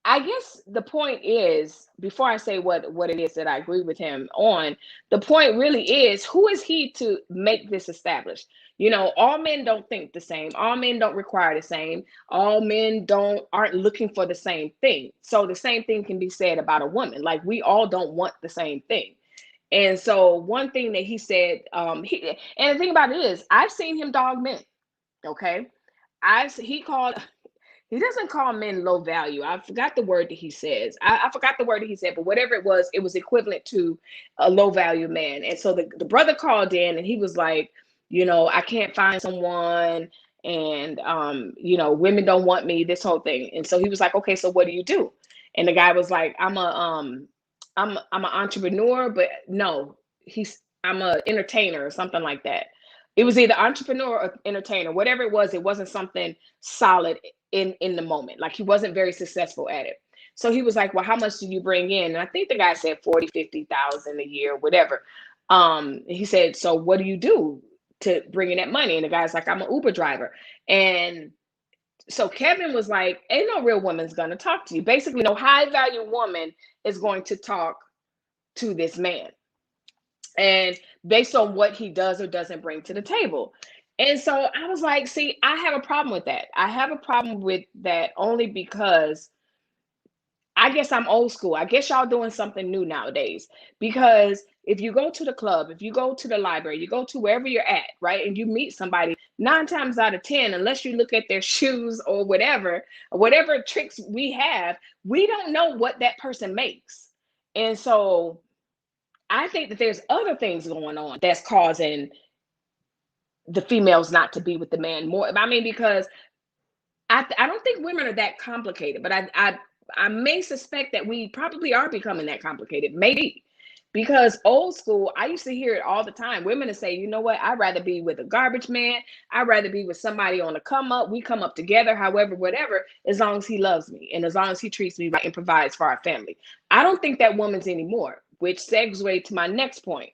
I guess the point is, before I say what it is that I agree with him on, the point really is, who is he to make this established? All men don't think the same. All men don't require the same. All men aren't looking for the same thing. So the same thing can be said about a woman. Like, we all don't want the same thing. And so one thing that he said, and the thing about it is, I've seen him dog men. Okay, he doesn't call men low value. I forgot the word that he says. I forgot the word that he said, but whatever it was equivalent to a low value man. And so the brother called in, and he was like, I can't find someone, and women don't want me, this whole thing. And so he was like, okay, so what do you do? And the guy was like, I'm an entrepreneur, but no, I'm an entertainer or something like that. It was either entrepreneur or entertainer, whatever it was. It wasn't something solid in the moment. Like, he wasn't very successful at it. So he was like, well, how much do you bring in? And I think the guy said 40, 50,000 a year, whatever. He said, so what do you do to bring in that money? And the guy's like, I'm an Uber driver. And so Kevin was like, ain't no real woman's going to talk to you. Basically, no high value woman is going to talk to this man, and based on what he does or doesn't bring to the table. And so I was like, see, I have a problem with that. I have a problem with that only because I guess I'm old school. I guess y'all doing something new nowadays. Because if you go to the club, if you go to the library, you go to wherever you're at, right, and you meet somebody, 9 times out of 10, unless you look at their shoes or whatever tricks we have, we don't know what that person makes. And so I think that there's other things going on that's causing the females not to be with the man more. I mean, because I don't think women are that complicated, but I may suspect that we probably are becoming that complicated. Maybe. Because old school, I used to hear it all the time. Women to say, you know what, I'd rather be with a garbage man. I'd rather be with somebody on the come up. We come up together, however, whatever, as long as he loves me and as long as he treats me right and provides for our family. I don't think that woman's anymore, which segues to my next point.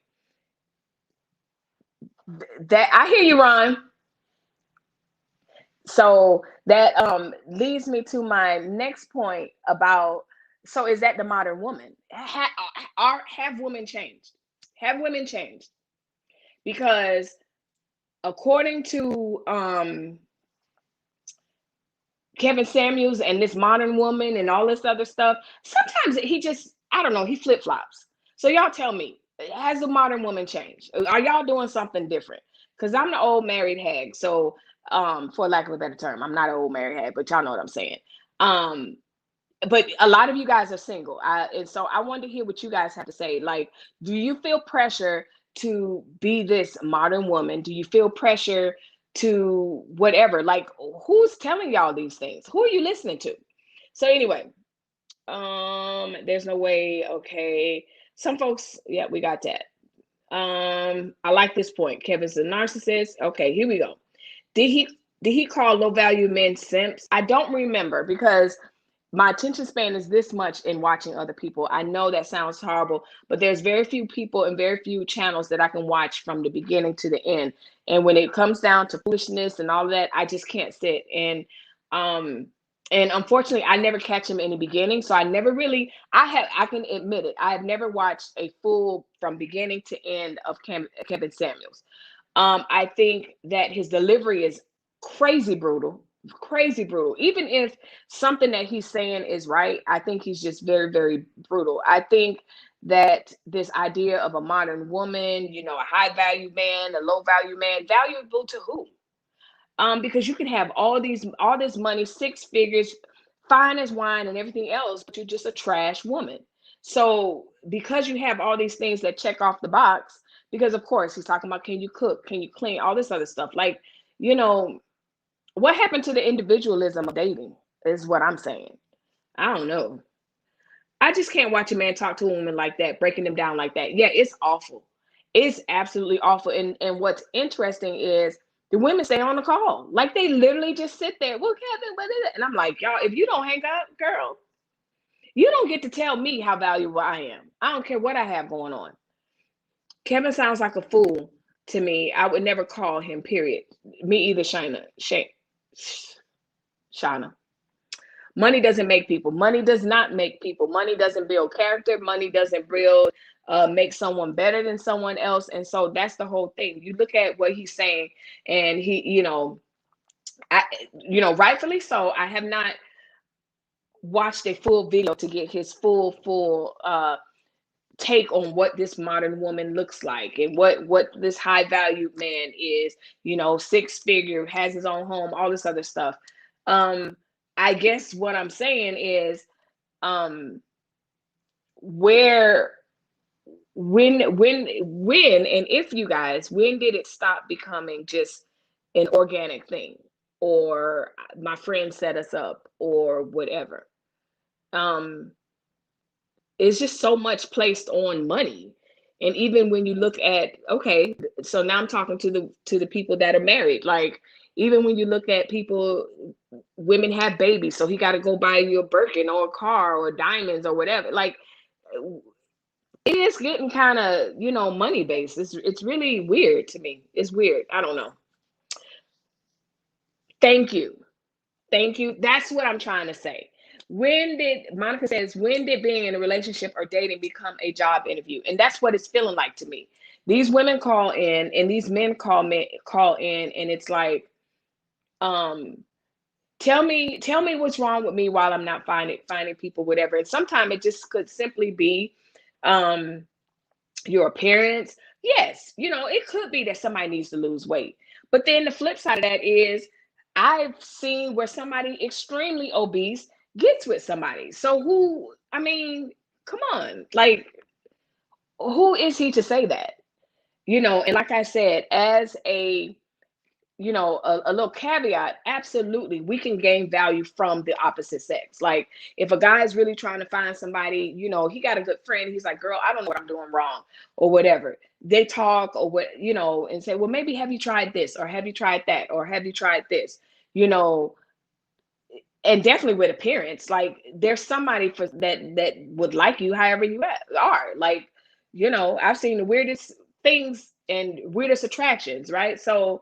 That I hear you, Ron. So that leads me to my next point about, so is that the modern woman? Have women changed? Have women changed? Because according to Kevin Samuels and this modern woman and all this other stuff, sometimes he just, I don't know, he flip-flops. So y'all tell me, has the modern woman changed? Are y'all doing something different? Because I'm the old married hag. So for lack of a better term, I'm not an old married hag, but y'all know what I'm saying. But a lot of you guys are single. And so I wanted to hear what you guys have to say. Like, do you feel pressure to be this modern woman? Do you feel pressure to whatever? Like, who's telling y'all these things? Who are you listening to? So anyway, there's no way. Okay. Some folks, yeah, we got that. I like this point. Kevin's a narcissist. Okay, here we go. Did he call low value men simps? I don't remember, because my attention span is this much in watching other people. I know that sounds horrible, but there's very few people and very few channels that I can watch from the beginning to the end. And when it comes down to foolishness and all of that, I just can't sit. And Um, and unfortunately, I never catch him in the beginning, so I never really. I can admit it. I have never watched a full from beginning to end of Kevin Samuels. I think that his delivery is crazy brutal, crazy brutal. Even if something that he's saying is right, I think he's just very, very brutal. I think that this idea of a modern woman, a high value man, a low value man, valuable to who? Because you can have all this money, six figures, fine as wine and everything else, but you're just a trash woman. So because you have all these things that check off the box, because of course he's talking about, can you cook, can you clean, all this other stuff. Like, you know, what happened to the individualism of dating is what I'm saying. I don't know. I just can't watch a man talk to a woman like that, breaking them down like that. Yeah, it's awful. It's absolutely awful. And what's interesting is the women stay on the call. Like they literally just sit there. Well, Kevin, what is it? And I'm like, y'all, if you don't hang up, girl, you don't get to tell me how valuable I am. I don't care what I have going on. Kevin sounds like a fool to me. I would never call him, period. Me either, Shauna. Money doesn't make people. Money does not make people. Money doesn't build character. Money doesn't build make someone better than someone else. And so that's the whole thing. You look at what he's saying, and I, rightfully so. I have not watched a full video to get his full take on what this modern woman looks like and what this high value man is. Six figure, has his own home, all this other stuff. I guess what I'm saying is, where, when, and if you guys, when did it stop becoming just an organic thing, or my friend set us up, or whatever? It's just so much placed on money. And even when you look at, okay, so now I'm talking to the people that are married. Like, even when you look at people, women have babies, so he got to go buy you a Birkin or a car or diamonds or whatever. Like, it is getting kind of, money based. It's really weird to me. It's weird. I don't know. Thank you. Thank you. That's what I'm trying to say. Monica says, when did being in a relationship or dating become a job interview? And that's what it's feeling like to me. These women call in and these men call in, and it's like, tell me what's wrong with me while I'm not finding people, whatever. And sometimes it just could simply be your appearance. Yes, it could be that somebody needs to lose weight. But then the flip side of that is, I've seen where somebody extremely obese gets with somebody. So come on, like, who is he to say that? And like I said, as a little caveat, absolutely, we can gain value from the opposite sex. Like, if a guy is really trying to find somebody, he got a good friend, he's like, girl, I don't know what I'm doing wrong, or whatever. They talk, or what, and say, well, maybe have you tried this, or have you tried that, or have you tried this, and definitely with appearance. Like, there's somebody for that would like you however you are. Like, I've seen the weirdest things and weirdest attractions, right? So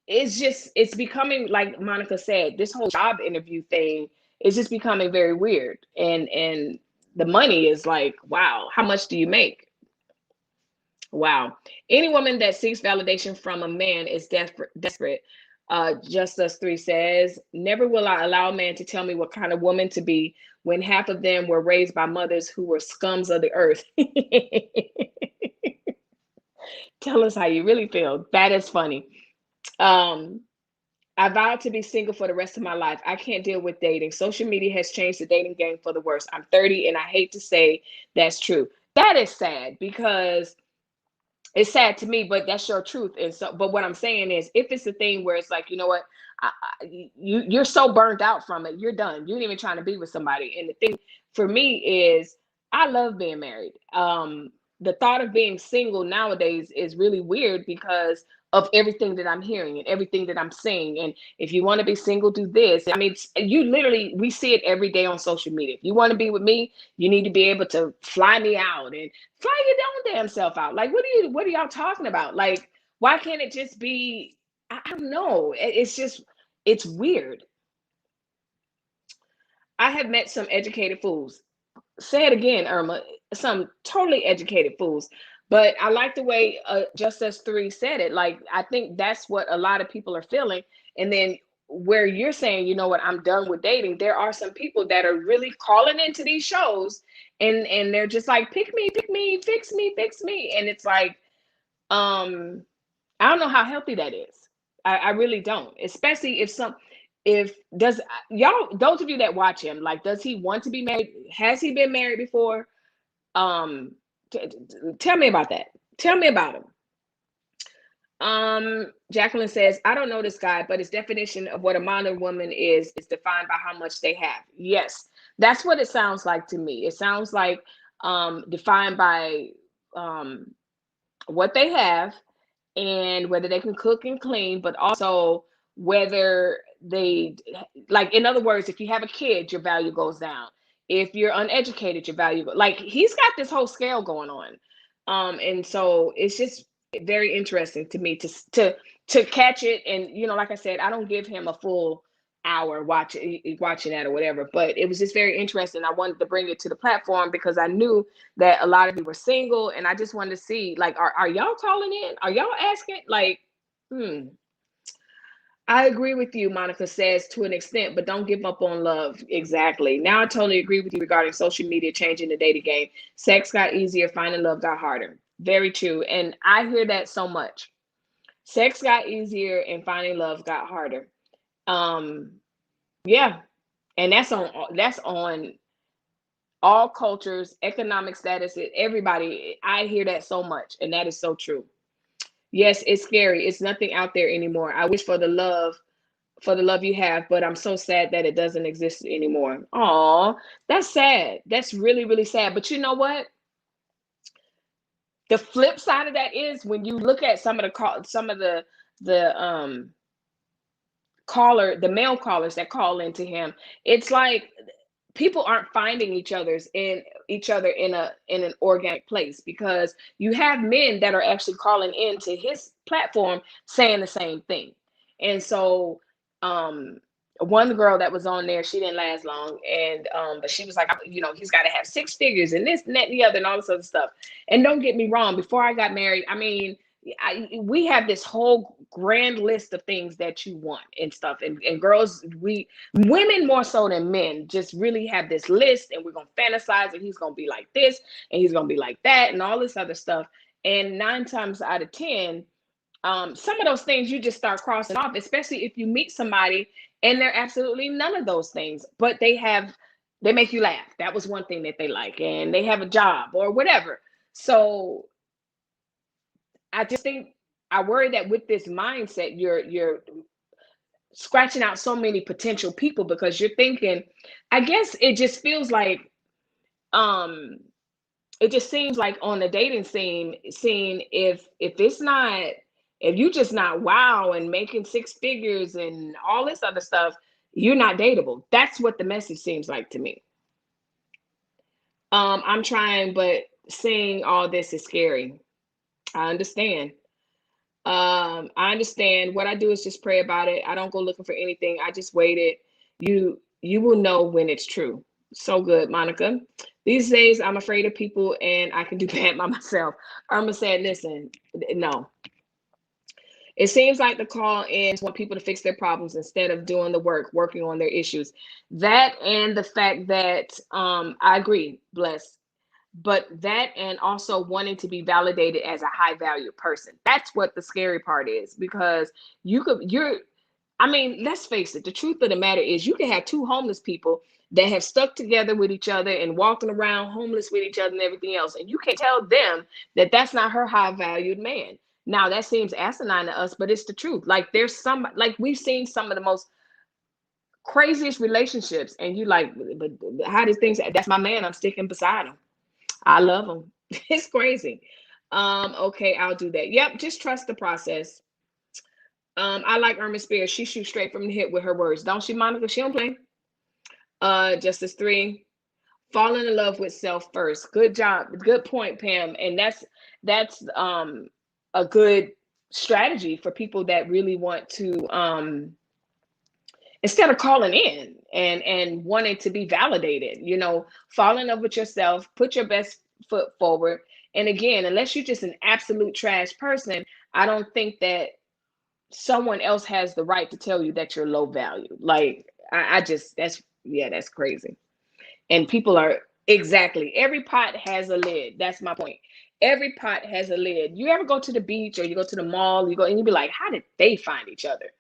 it's becoming, like Monica said, this whole job interview thing is just becoming very weird. And the money is like, wow, how much do you make? Wow. Any woman that seeks validation from a man is desperate. Just Us Three says, never will I allow a man to tell me what kind of woman to be when half of them were raised by mothers who were scums of the earth. Tell us how you really feel. That is funny. I vowed to be single for the rest of my life. I can't deal with dating. Social media has changed the dating game for the worse. I'm 30 and I hate to say that's true. That is sad, because it's sad to me, but that's your truth. And so, but what I'm saying is, if it's a thing where it's like, you know what, you're so burnt out from it, you're done. You ain't even trying to be with somebody. And the thing for me is, I love being married. The thought of being single nowadays is really weird because of everything that I'm hearing and everything that I'm seeing. And if you want to be single, do this. I mean, we see it every day on social media. If you want to be with me, you need to be able to fly me out and fly your own damn self out. Like, what are y'all talking about? Like, why can't it just be, I don't know. It's weird. I have met some educated fools. Say it again, Irma. Some totally educated fools. But I like the way Just Us Three said it. Like, I think that's what a lot of people are feeling. And then where you're saying, you know what, I'm done with dating. There are some people that are really calling into these shows, and they're just like, pick me, fix me. And it's like, um, I don't know how healthy that is. I really don't. Especially if does y'all, those of you that watch him, like, does he want to be married? Has he been married before? Um, Tell me about that. Tell me about him. Jacqueline says, I don't know this guy, but his definition of what a modern woman is defined by how much they have. Yes, that's what it sounds like to me. It sounds like defined by what they have, and whether they can cook and clean, but also whether they, like, in other words, if you have a kid, your value goes down. If you're uneducated, your value like, he's got this whole scale going on. And so it's just very interesting to me to catch it. And like I said, I don't give him a full hour watching that or whatever, but it was just very interesting. I wanted to bring it to the platform because I knew that a lot of you were single, and I just wanted to see, like, are y'all calling in? Are y'all asking? Like, I agree with you, Monica says, to an extent, but don't give up on love. Exactly. Now I totally agree with you regarding social media changing the dating game. Sex got easier, finding love got harder. Very true. And I hear that so much. Sex got easier and finding love got harder. Yeah. And that's on all cultures, economic status, everybody. I hear that so much, and that is so true. Yes, it's scary. It's nothing out there anymore. I wish for the love you have, but I'm so sad that it doesn't exist anymore. Aw, that's sad. That's really, really sad. But you know what? The flip side of that is when you look at some of the male callers that call into him, it's like people aren't finding each other in an organic place, because you have men that are actually calling into his platform saying the same thing. And so one girl that was on there, she didn't last long, and but she was like, he's got to have six figures and this and that and the other and all this other stuff. And don't get me wrong, before I got married, I mean, we have this whole grand list of things that you want and stuff, and girls, women more so than men, just really have this list, and we're gonna fantasize, and he's gonna be like this, and he's gonna be like that, and all this other stuff. And 9 times out of 10, some of those things you just start crossing off, especially if you meet somebody and they're absolutely none of those things, but they make you laugh. That was one thing that they like, and they have a job or whatever. So I just think, I worry that with this mindset, you're scratching out so many potential people, because you're thinking, I guess it just feels like, it just seems like on the dating scene, if you just not wow and making six figures and all this other stuff, you're not dateable. That's what the message seems like to me. I'm trying, but seeing all this is scary. I understand. I understand. What I do is just pray about it. I don't go looking for anything. I just waited. You will know when it's true. So good, Monica. These days, I'm afraid of people, and I can do bad by myself. Irma said, listen, no. It seems like the call ins want people to fix their problems instead of doing the work, working on their issues. That, and the fact that I agree, Bless, but that, and also wanting to be validated as a high value person. That's what the scary part is, because I mean, let's face it, the truth of the matter is, you can have two homeless people that have stuck together with each other and walking around homeless with each other and everything else, and you can tell them that that's not her high valued man. Now that seems asinine to us, but it's the truth. Like, we've seen some of the most craziest relationships, and you like, but how does things? That's my man. I'm sticking beside him. I love him. It's crazy. Okay, I'll do that. Yep, just trust the process. I like Britney Spears. She shoots straight from the hip with her words, don't she, Monica? She don't play. Justice 3. Falling in love with self first. Good job. Good point, Pam. And that's a good strategy for people that really want to instead of calling in and wanting to be validated. Fall in love with yourself, put your best foot forward. And again, unless you're just an absolute trash person, I don't think that someone else has the right to tell you that you're low value. Like, I just, that's crazy. And people are, exactly, every pot has a lid. That's my point. Every pot has a lid. You ever go to the beach or you go to the mall, you go and you be like, how did they find each other?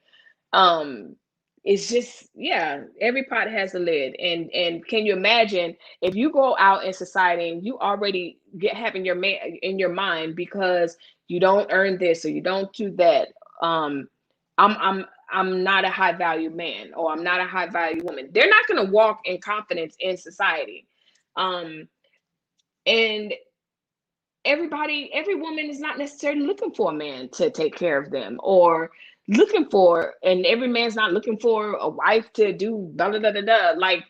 It's just, yeah, every pot has a lid. And can you imagine if you go out in society and you already having your man in your mind because you don't earn this or you don't do that, I'm not a high value man, or I'm not a high value woman. They're not going to walk in confidence in society. And every woman is not necessarily looking for a man to take care of them, or looking for, and every man's not looking for a wife to do blah, blah, blah, blah, blah. Like,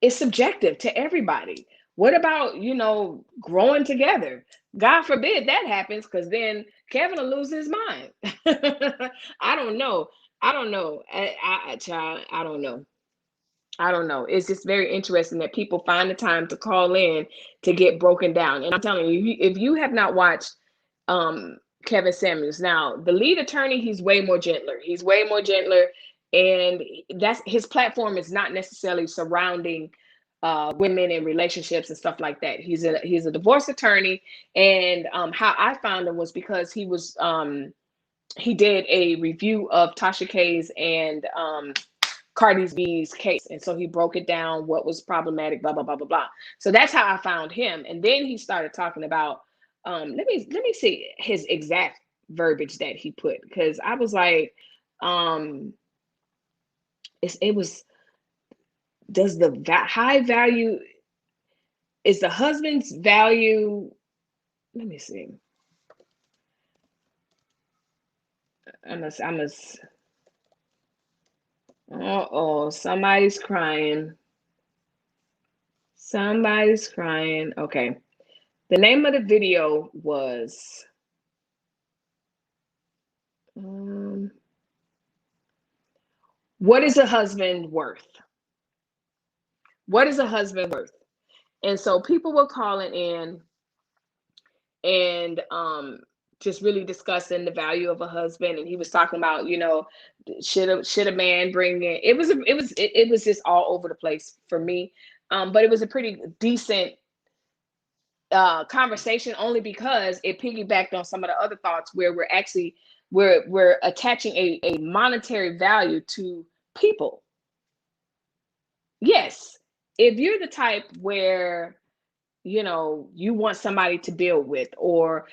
it's subjective to everybody. What about, growing together? God forbid that happens, because then Kevin will lose his mind. I don't know. I don't know. Child, I don't know. I don't know. It's just very interesting that people find the time to call in to get broken down. And I'm telling you, if you have not watched Kevin Samuels, now the lead attorney, he's way more gentler. He's way more gentler, and that's his platform is not necessarily surrounding women and relationships and stuff like that. He's a divorce attorney, and how I found him was because he did a review of Tasha K's and Cardi B's case. And so he broke it down, what was problematic, blah, blah, blah, blah, blah. So that's how I found him. And then he started talking about, let me see his exact verbiage that he put, because I was like, it was, does the high value, is the husband's value, let me see. Uh-oh, somebody's crying. Somebody's crying. Okay. The name of the video was what is a husband worth? What is a husband worth? And so people were calling in and just really discussing the value of a husband. And he was talking about, should a man bring in, it was just all over the place for me. But it was a pretty decent conversation, only because it piggybacked on some of the other thoughts where we're attaching a monetary value to people. Yes, if you're the type where you want somebody to build with, or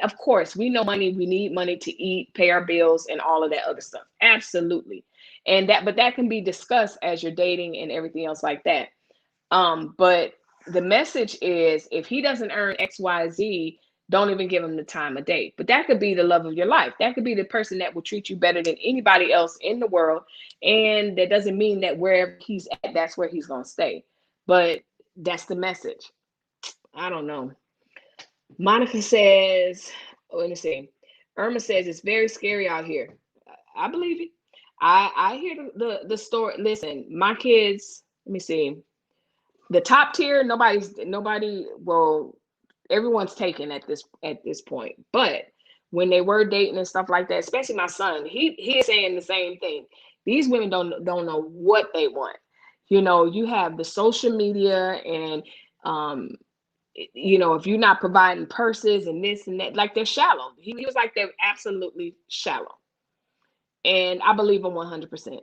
of course, we know money, we need money to eat, pay our bills, and all of that other stuff. Absolutely. But that can be discussed as you're dating and everything else like that. But the message is, if he doesn't earn XYZ, don't even give him the time of day. But that could be the love of your life. That could be the person that will treat you better than anybody else in the world. And that doesn't mean that wherever he's at, that's where he's going to stay. But that's the message. I don't know. Monica says, let me see. Irma says, it's very scary out here. I believe it. I hear the story. Listen, my kids, let me see. The top tier, everyone's taken at this point. But when they were dating and stuff like that, especially my son, he is saying the same thing. These women don't know what they want. You have the social media, and if you're not providing purses and this and that, like, they're shallow. He was like, they're absolutely shallow. And I believe him 100%.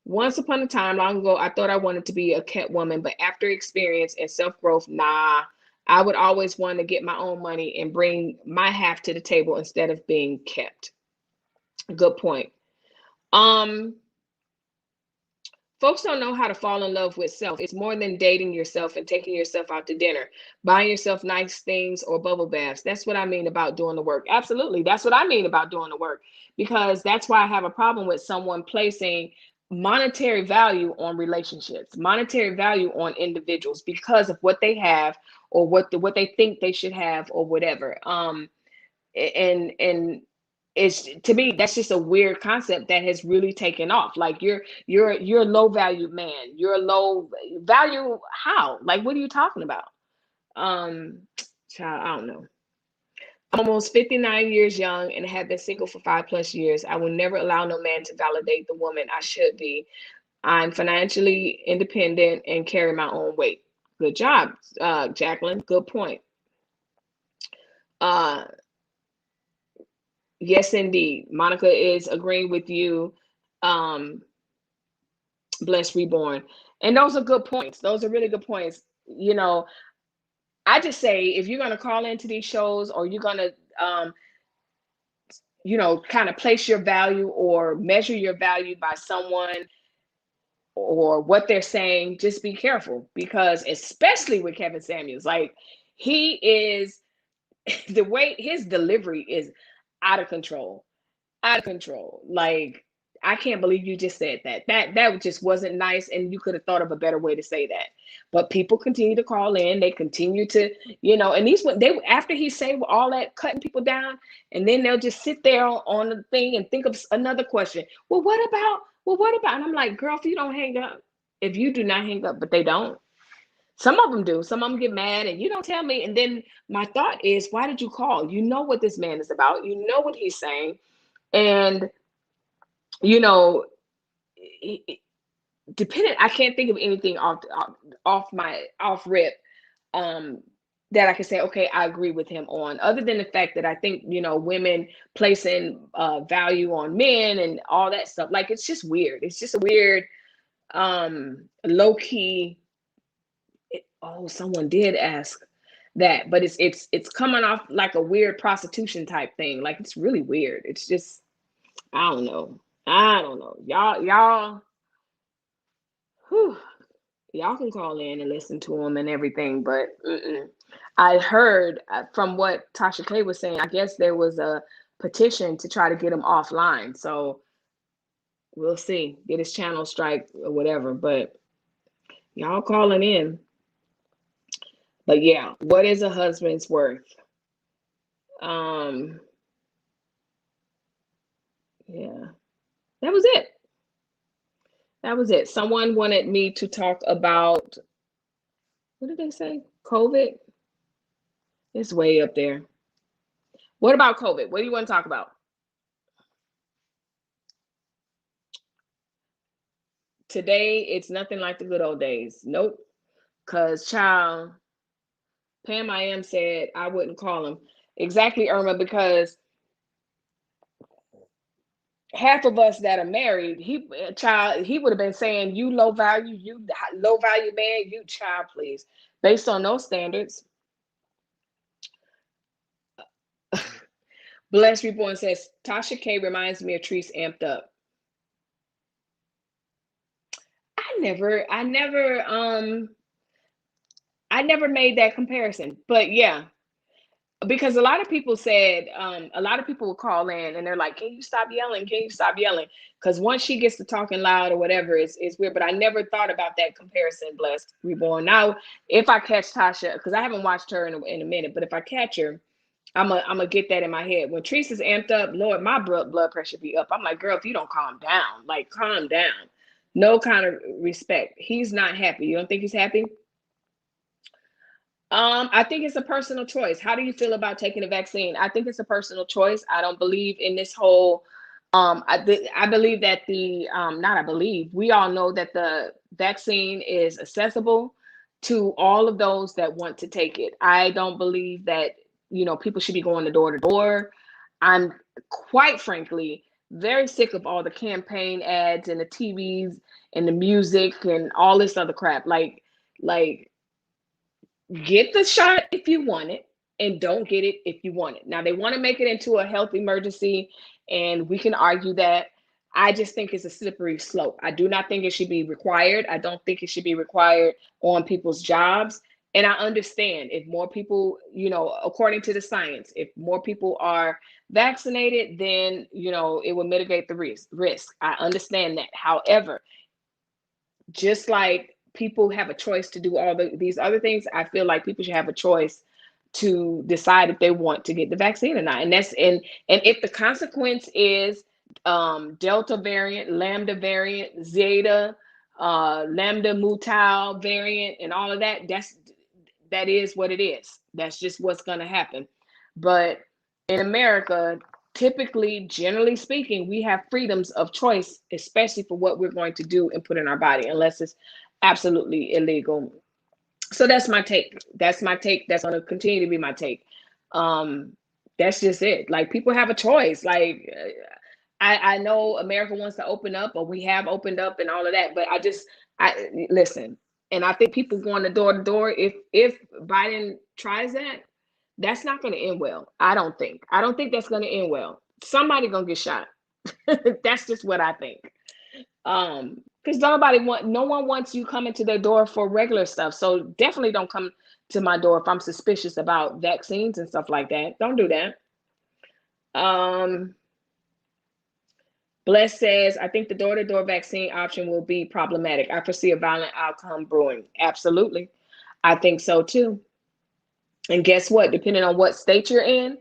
Once upon a time, long ago, I thought I wanted to be a kept woman, but after experience and self-growth, nah, I would always want to get my own money and bring my half to the table instead of being kept. Good point. Folks don't know how to fall in love with self. It's more than dating yourself and taking yourself out to dinner, buying yourself nice things or bubble baths. That's what I mean about doing the work. Absolutely. That's what I mean about doing the work, because that's why I have a problem with someone placing monetary value on relationships, monetary value on individuals because of what they have, or what they think they should have, or whatever. And it's, to me, that's just a weird concept that has really taken off. Like you're a low value man. You're a low value. How? Like, what are you talking about? Um, Child, I don't know. I'm almost 59 years young and have been single for 5+ years. I will never allow no man to validate the woman I should be. I'm financially independent and carry my own weight. Good job, Jacqueline. Good point. Uh, yes, indeed. Monica is agreeing with you. Um, Blessed Reborn. And those are good points. Those are really good points. You know, I just say if you're going to call into these shows, or you're going to, kind of place your value or measure your value by someone or what they're saying, just be careful, because especially with Kevin Samuels, like, he is, the way his delivery is out of control, out of control. Like, I can't believe you just said that. That just wasn't nice, and you could have thought of a better way to say that. But people continue to call in. They continue to, and they, after he say all that cutting people down, and then they'll just sit there on the thing and think of another question. Well, what about? Well, what about? And I'm like, girl, if you don't hang up, if you do not hang up, but they don't. Some of them do. Some of them get mad, and you don't tell me. And then my thought is, why did you call? You know what this man is about. You know what he's saying, and you know, dependent. I can't think of anything off rip, um, that I can say, okay, I agree with him on. Other than the fact that I think, women placing value on men and all that stuff. Like, it's just weird. It's just a weird, low key. Oh, someone did ask that, but it's coming off like a weird prostitution type thing. Like, it's really weird. It's just, I don't know. I don't know. Whew, y'all can call in and listen to them and everything, but I heard from what Tasha K was saying, I guess there was a petition to try to get him offline. So we'll see. Get his channel strike or whatever, but y'all calling in. But yeah, what is a husband's worth? Um, yeah, that was it. That was it. Someone wanted me to talk about, what did they say? COVID? It's way up there. What about COVID? What do you want to talk about? Today, it's nothing like the good old days. Nope. Because, child, Pam I am said I wouldn't call him. Exactly, Irma, because half of us that are married, he would have been saying, you low value, you low value man, you child, please. Based on those standards. Blessed Reborn says, Tasha K reminds me of Treese amped up. I never made that comparison, but yeah, because a lot of people said, a lot of people will call in and they're like, can you stop yelling? Can you stop yelling? Because once she gets to talking loud or whatever, it's weird. But I never thought about that comparison, Blessed Reborn. Now, if I catch Tasha, because I haven't watched her in a minute, but if I catch her, I'm gonna get that in my head. When Teresa's amped up, Lord, my blood pressure be up. I'm like, girl, if you don't calm down, like, calm down. No kind of respect. He's not happy. You don't think he's happy? I think it's a personal choice. How do you feel about taking a vaccine? I think it's a personal choice. I don't believe in this whole. I believe that not I believe, we all know that the vaccine is accessible to all of those that want to take it. I don't believe that, people should be going to door. I'm quite frankly very sick of all the campaign ads and the TVs and the music and all this other crap. Like, get the shot if you want it, and don't get it if you want it. Now, they want to make it into a health emergency, and we can argue that. I just think it's a slippery slope. I do not think it should be required. I don't think it should be required on people's jobs. And I understand if more people, according to the science, if more people are vaccinated, then, it will mitigate the risk. I understand that. However, just like people have a choice to do all these other things, I feel like people should have a choice to decide if they want to get the vaccine or not. And if the consequence is Delta variant, Lambda variant, Zeta, Lambda Mutal variant, and all of that, that is what it is. That's just what's going to happen. But in America, typically, generally speaking, we have freedoms of choice, especially for what we're going to do and put in our body, unless it's absolutely illegal. So that's my take. That's my take. That's going to continue to be my take. That's just it. Like, people have a choice. Like, I know America wants to open up, or we have opened up and all of that, but I listen. And I think people going door to door, if Biden tries that, that's not going to end well. I don't think that's going to end well. Somebody going to get shot. That's just what I think. Because no one wants you coming to their door for regular stuff. So definitely don't come to my door if I'm suspicious about vaccines and stuff like that. Don't do that. Bless says, I think the door-to-door vaccine option will be problematic. I foresee a violent outcome brewing. Absolutely. I think so too. And guess what? Depending on what state you're in,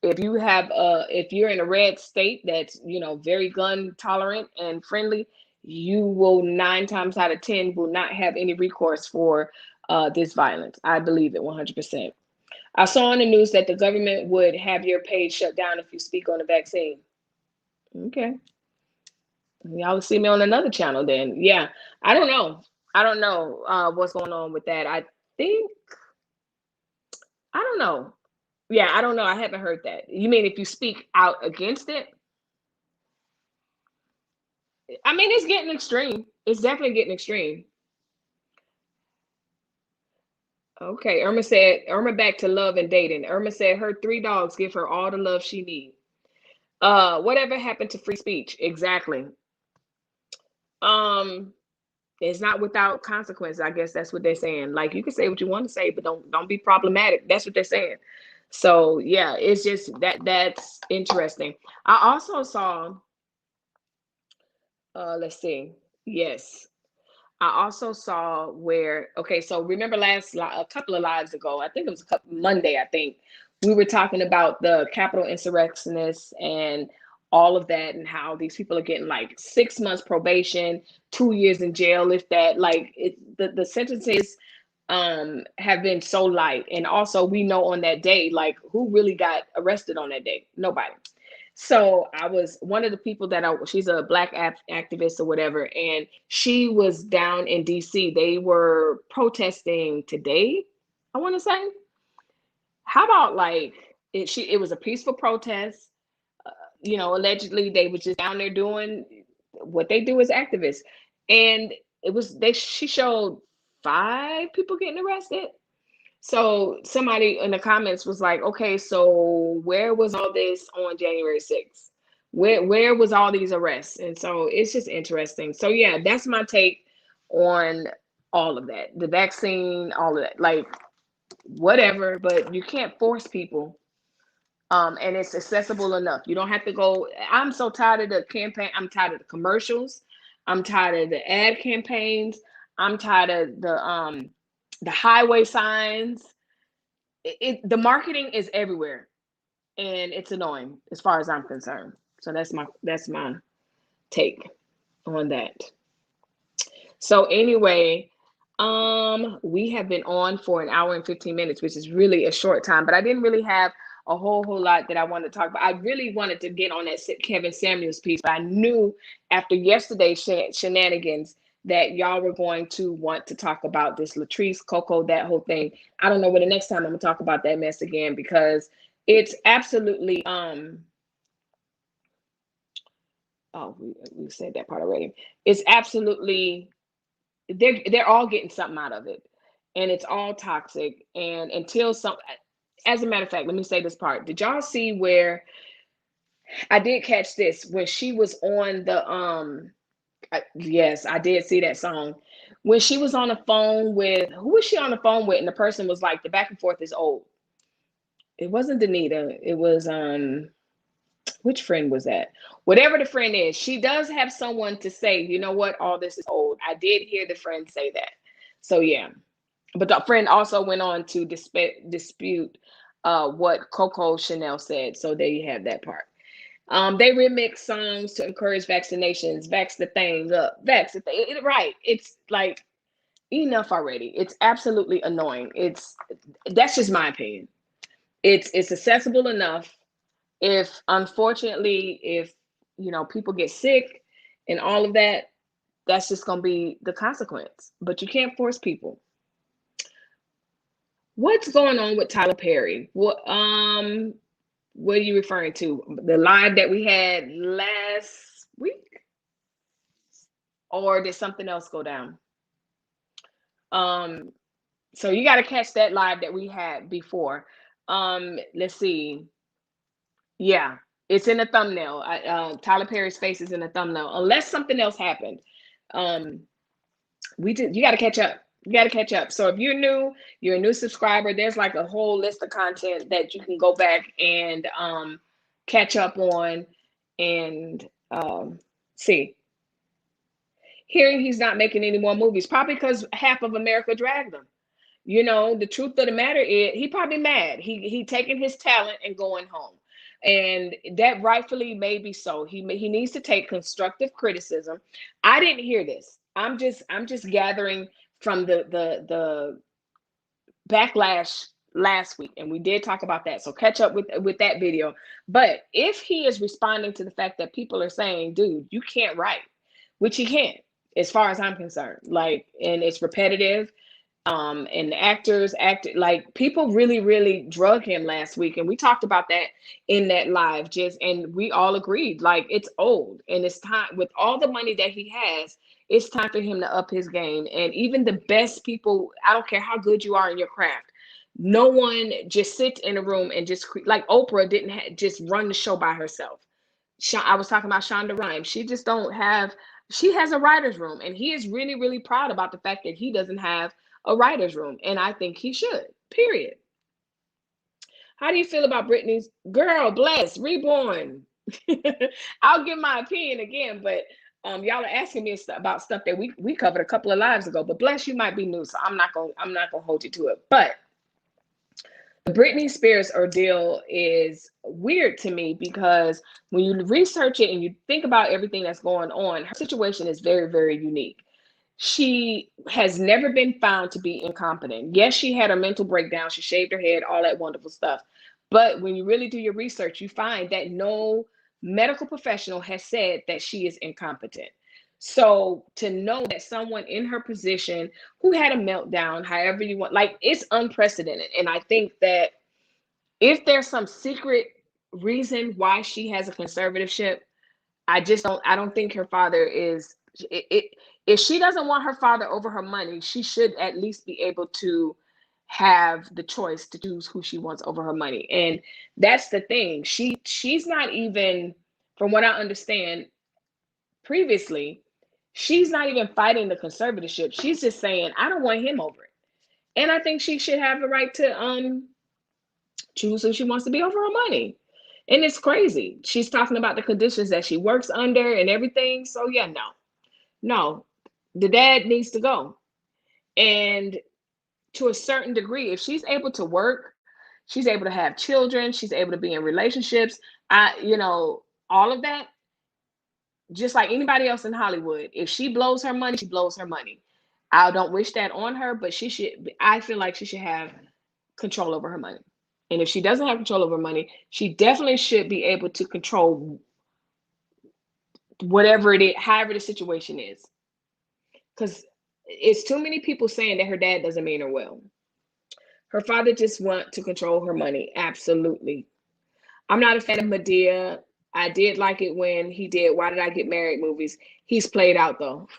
if you're in a red state that's, very gun tolerant and friendly, you will 9 times out of 10 will not have any recourse for this violence. I believe it 100%. I saw on the news that the government would have your page shut down if you speak on the vaccine. Okay. Y'all will see me on another channel then. Yeah. I don't know what's going on with that. I don't know. Yeah, I don't know. I haven't heard that. You mean if you speak out against it? I mean, it's getting extreme. It's definitely getting extreme. Okay, Irma back to love and dating. Irma said her 3 dogs give her all the love she needs. Whatever happened to free speech? Exactly. It's not without consequence. I guess that's what they're saying. Like, you can say what you want to say, but don't be problematic. That's what they're saying. So yeah, it's just that's interesting. I also saw, let's see. Yes. I also saw where, okay, so remember a couple of lives ago, I think it was Monday, I think, we were talking about the Capitol insurrectionists and all of that, and how these people are getting like 6 months probation, 2 years in jail, if that, like the sentences have been so light. And also, we know on that day, like, who really got arrested on that day? Nobody. So I was one of the people she's a Black activist or whatever, and she was down in DC. They were protesting today, I want to say. How about, like, it was a peaceful protest. Allegedly they were just down there doing what they do as activists. And she showed 5 people getting arrested. So somebody in the comments was like, okay, so where was all this on January 6th? Where was all these arrests? And so it's just interesting. So yeah, that's my take on all of that. The vaccine, all of that, like, whatever, but you can't force people. And it's accessible enough. You don't have to go. I'm so tired of the campaign. I'm tired of the commercials. I'm tired of the ad campaigns. I'm tired of the highway signs. The marketing is everywhere, and it's annoying as far as I'm concerned. So that's my take on that. So anyway, we have been on for 1 hour and 15 minutes, which is really a short time, but I didn't really have a whole lot that I wanted to talk about. I really wanted to get on that Kevin Samuels piece, but I knew after yesterday's shenanigans that y'all were going to want to talk about this Latrese, Coco, that whole thing. I don't know when the next time I'm gonna talk about that mess again, because it's absolutely we said that part already. It's absolutely, they're all getting something out of it, and it's all toxic. And as a matter of fact, let me say this part. Did y'all see where I did catch this when she was on the yes, I did see that song. When she was on the phone with, who was she on the phone with? And the person was like, the back and forth is old. It wasn't Danita. It was which friend was that? Whatever the friend is, she does have someone to say, you know what, all this is old. I did hear the friend say that. So yeah. But the friend also went on to dispute what Coco Chanel said. So there you have that part. They remix songs to encourage vaccinations. Vax the thing up. Vax the thing. Right. It's like enough already. It's absolutely annoying. That's just my opinion. It's accessible enough. If unfortunately, if people get sick and all of that, that's just gonna be the consequence. But you can't force people. What's going on with Tyler Perry? What are you referring to? The live that we had last week? Or did something else go down? So you got to catch that live that we had before. Let's see. Yeah, it's in the thumbnail. Tyler Perry's face is in the thumbnail. Unless something else happened. You got to catch up. You got to catch up. So if you're a new subscriber, there's like a whole list of content that you can go back and catch up on and see. Hearing he's not making any more movies, probably because half of America dragged him. The truth of the matter is he probably mad. He taking his talent and going home. And that rightfully may be so. He needs to take constructive criticism. I didn't hear this. I'm just gathering from the backlash last week, and we did talk about that. So catch up with that video. But if he is responding to the fact that people are saying, dude, you can't write, which he can't, as far as I'm concerned, and it's repetitive. And the actors acted like people really drug him last week, and we talked about that in that live, and we all agreed like it's old and it's time. With all the money that he has, it's time for him to up his game. And even the best people, I don't care how good you are in your craft, no one just sits in a room and just like Oprah didn't just run the show by herself. I was talking about Shonda Rhimes. She has a writer's room, and he is really proud about the fact that he doesn't have a writer's room, and I think he should, period. How do you feel about Britney's Girl, Bless, Reborn? I'll give my opinion again, but y'all are asking me about stuff that we covered a couple of lives ago, but Bless, you might be new, so I'm not gonna hold you to it. But the Britney Spears ordeal is weird to me because when you research it and you think about everything that's going on, her situation is very unique. She has never been found to be incompetent. Yes, she had a mental breakdown. She shaved her head, all that wonderful stuff. But when you really do your research, you find that no medical professional has said that she is incompetent. So to know that someone in her position who had a meltdown, however you want, like, it's unprecedented. And I think that if there's some secret reason why she has a conservatorship, I don't think her father is if she doesn't want her father over her money, she should at least be able to have the choice to choose who she wants over her money. And that's the thing. She's not even, from what I understand previously, she's not even fighting the conservatorship. She's just saying, I don't want him over it. And I think she should have the right to choose who she wants to be over her money. And it's crazy. She's talking about the conditions that she works under and everything. So yeah, no, the dad needs to go. And to a certain degree, if she's able to work, she's able to have children, she's able to be in relationships, all of that, just like anybody else in Hollywood, if she blows her money, she blows her money. I don't wish that on her, but I feel like she should have control over her money. And if she doesn't have control over money, she definitely should be able to control whatever it is, however the situation is. Because it's too many people saying that her dad doesn't mean her well. Her father just wants to control her money. Absolutely. I'm not a fan of Madea. I did like it when he did Why Did I Get Married movies. He's played out though.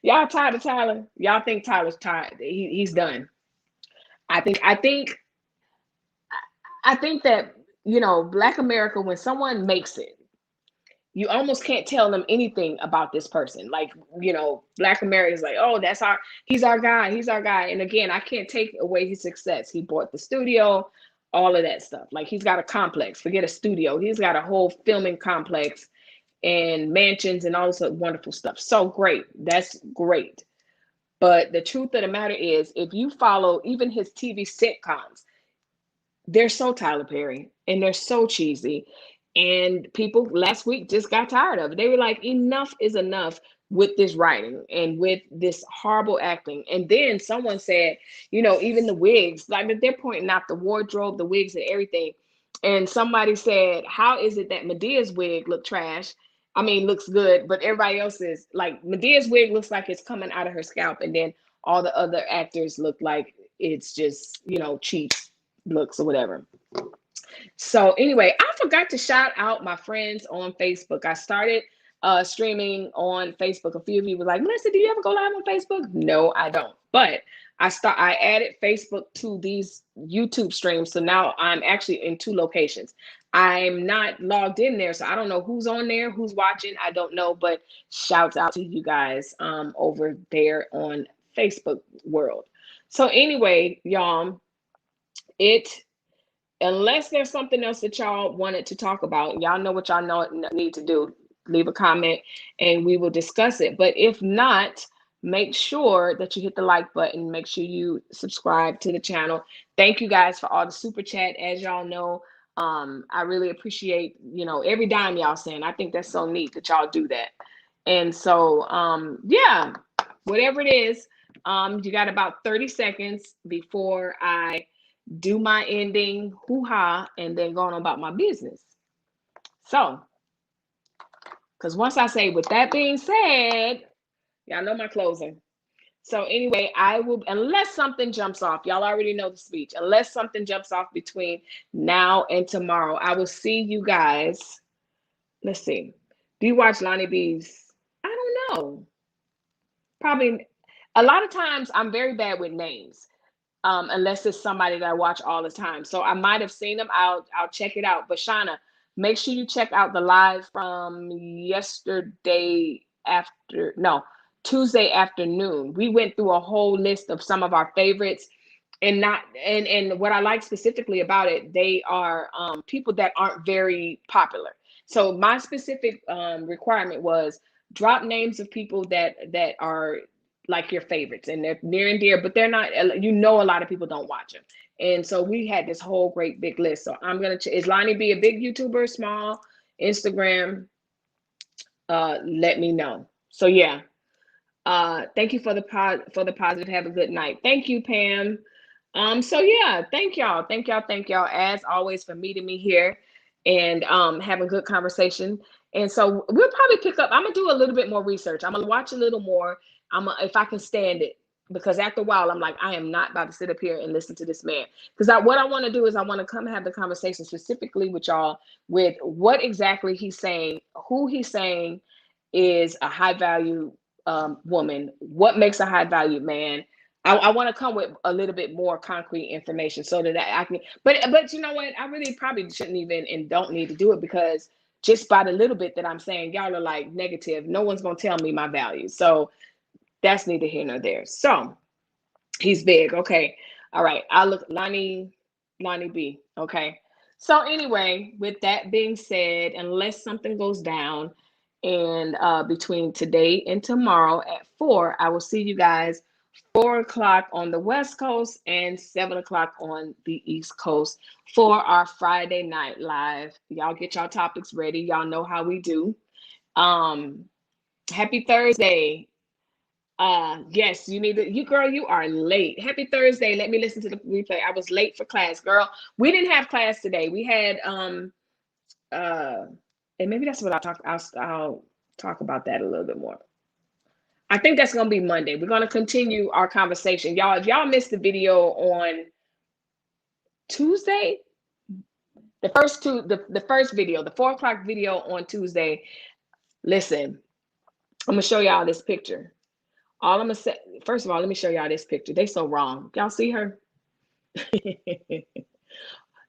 Y'all tired of Tyler? Y'all think Tyler's tired? He's done. I think that, Black America, when someone makes it, you almost can't tell them anything about this person. Like, Black America is like, oh, he's our guy. He's our guy. And again, I can't take away his success. He bought the studio, all of that stuff. Like, he's got a complex, forget a studio. He's got a whole filming complex and mansions and all this wonderful stuff. So great. That's great. But the truth of the matter is, if you follow even his TV sitcoms, they're so Tyler Perry and they're so cheesy. And people last week just got tired of it. They were like, enough is enough with this writing and with this horrible acting. And then someone said, even the wigs, like they're pointing out the wardrobe, the wigs, and everything. And somebody said, how is it that Medea's wig look trash? I mean, looks good, but everybody else is like, Medea's wig looks like it's coming out of her scalp. And then all the other actors look like it's just, cheap looks or whatever. So anyway, I forgot to shout out my friends on Facebook. I started streaming on Facebook. A few of you were like, Melissa, do you ever go live on Facebook? No, I don't. But I added Facebook to these YouTube streams. So now I'm actually in 2 locations. I'm not logged in there, so I don't know who's on there, who's watching. I don't know, but shouts out to you guys over there on Facebook world. So anyway, y'all, unless there's something else that y'all wanted to talk about, y'all know what y'all need to do. Leave a comment and we will discuss it. But if not, make sure that you hit the like button. Make sure you subscribe to the channel. Thank you guys for all the super chat. As y'all know, I really appreciate, every dime y'all send. I think that's so neat that y'all do that. And so, yeah, whatever it is, you got about 30 seconds before I do my ending hoo-ha and then go on about my business. So, because once I say, with that being said, y'all know my closing. So anyway, I will, unless something jumps off, y'all already know the speech, unless something jumps off between now and tomorrow, I will see you guys. Let's see. Do you watch Lonnie B's? I don't know. Probably. A lot of times I'm very bad with names. Unless it's somebody that I watch all the time. So I might have seen them. I'll check it out. But Shauna, make sure you check out the live from Tuesday afternoon. We went through a whole list of some of our favorites, and what I like specifically about it, they are people that aren't very popular. So my specific requirement was drop names of people that are like your favorites and they're near and dear, but they're not, a lot of people don't watch them. And so we had this whole great big list. So I'm going to, is Lonnie B a big YouTuber, small, Instagram? Let me know. So yeah, thank you for the positive. Have a good night. Thank you, Pam. So yeah, thank y'all as always for meeting me here and having good conversation. And so we'll probably pick up, I'm gonna do a little bit more research. I'm gonna watch a little more. If I can stand it, because after a while I'm like, I am not about to sit up here and listen to this man. Because what I want to do is I want to come have the conversation specifically with y'all with what exactly he's saying, who he's saying is a high value woman, what makes a high value man. I want to come with a little bit more concrete information so that I can, but you know what? I really probably shouldn't even and don't need to do it, because just by the little bit that I'm saying, y'all are like negative. No one's going to tell me my value. So that's neither here nor there. So he's big. Okay. All right. I'll look Lonnie B. Okay. So anyway, with that being said, unless something goes down and between today and tomorrow at 4, I will see you guys 4 o'clock on the West Coast and 7 o'clock on the East Coast for our Friday night live. Y'all get y'all topics ready. Y'all know how we do. Happy Thursday. Yes, girl, you are late. Happy Thursday. Let me listen to the replay. I was late for class, girl. We didn't have class today. We had and maybe that's what I'll talk about that a little bit more. I think that's going to be Monday. We're going to continue our conversation. Y'all, if y'all missed the video on Tuesday, the first video, the 4 o'clock video on Tuesday, listen, I'm going to show y'all this picture. All I'm going to say, first of all, let me show y'all this picture. They so wrong. Y'all see her?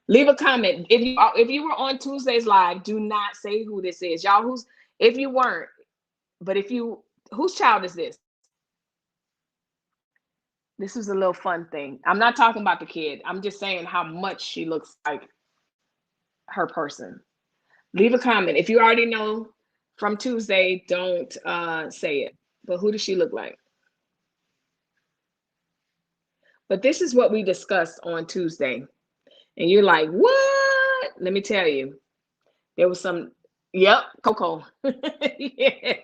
Leave a comment. If you were on Tuesday's live, do not say who this is. Y'all, if you weren't, but whose child is this? This is a little fun thing. I'm not talking about the kid. I'm just saying how much she looks like her person. Leave a comment. If you already know from Tuesday, don't say it. But who does she look like? But this is what we discussed on Tuesday. And you're like, what? Let me tell you. There was some, yep, Coco. Yes.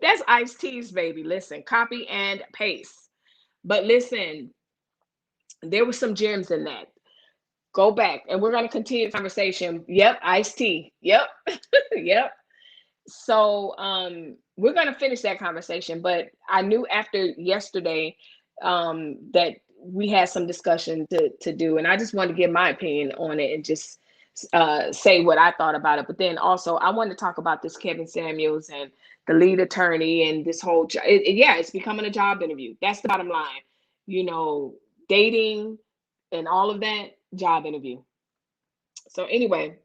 That's iced teas, baby. Listen, copy and paste. But listen, there were some gems in that. Go back and we're going to continue the conversation. Yep, iced tea. Yep. Yep. So we're going to finish that conversation, but I knew after yesterday that we had some discussion to do, and I just wanted to give my opinion on it and just say what I thought about it. But then also I wanted to talk about this Kevin Samuels and the lead attorney and this whole yeah, it's becoming a job interview. That's the bottom line. You know, dating and all of that, job interview. So anyway,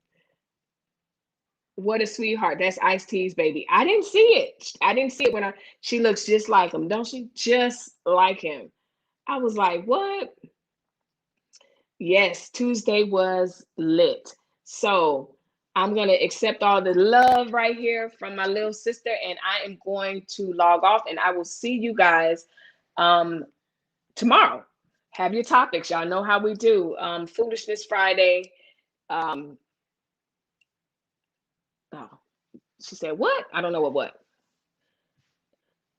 what a sweetheart. That's Ice T's baby. I didn't see it. I didn't see it when she looks just like him, don't she? Just like him. I was like, what? Yes, Tuesday was lit. So I'm going to accept all the love right here from my little sister, and I am going to log off, and I will see you guys tomorrow. Have your topics. Y'all know how we do. Foolishness Friday. Oh, she said, what? I don't know what.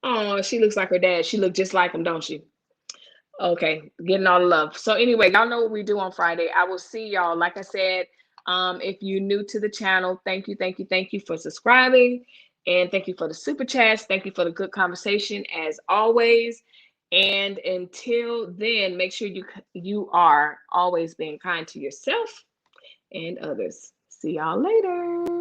Oh, she looks like her dad. She looked just like him, don't she? Okay, getting all the love. So anyway, y'all know what we do on Friday. I will see y'all. Like I said, if you're new to the channel, thank you, thank you, thank you for subscribing. And thank you for the super chats. Thank you for the good conversation as always. And until then, make sure you are always being kind to yourself and others. See y'all later.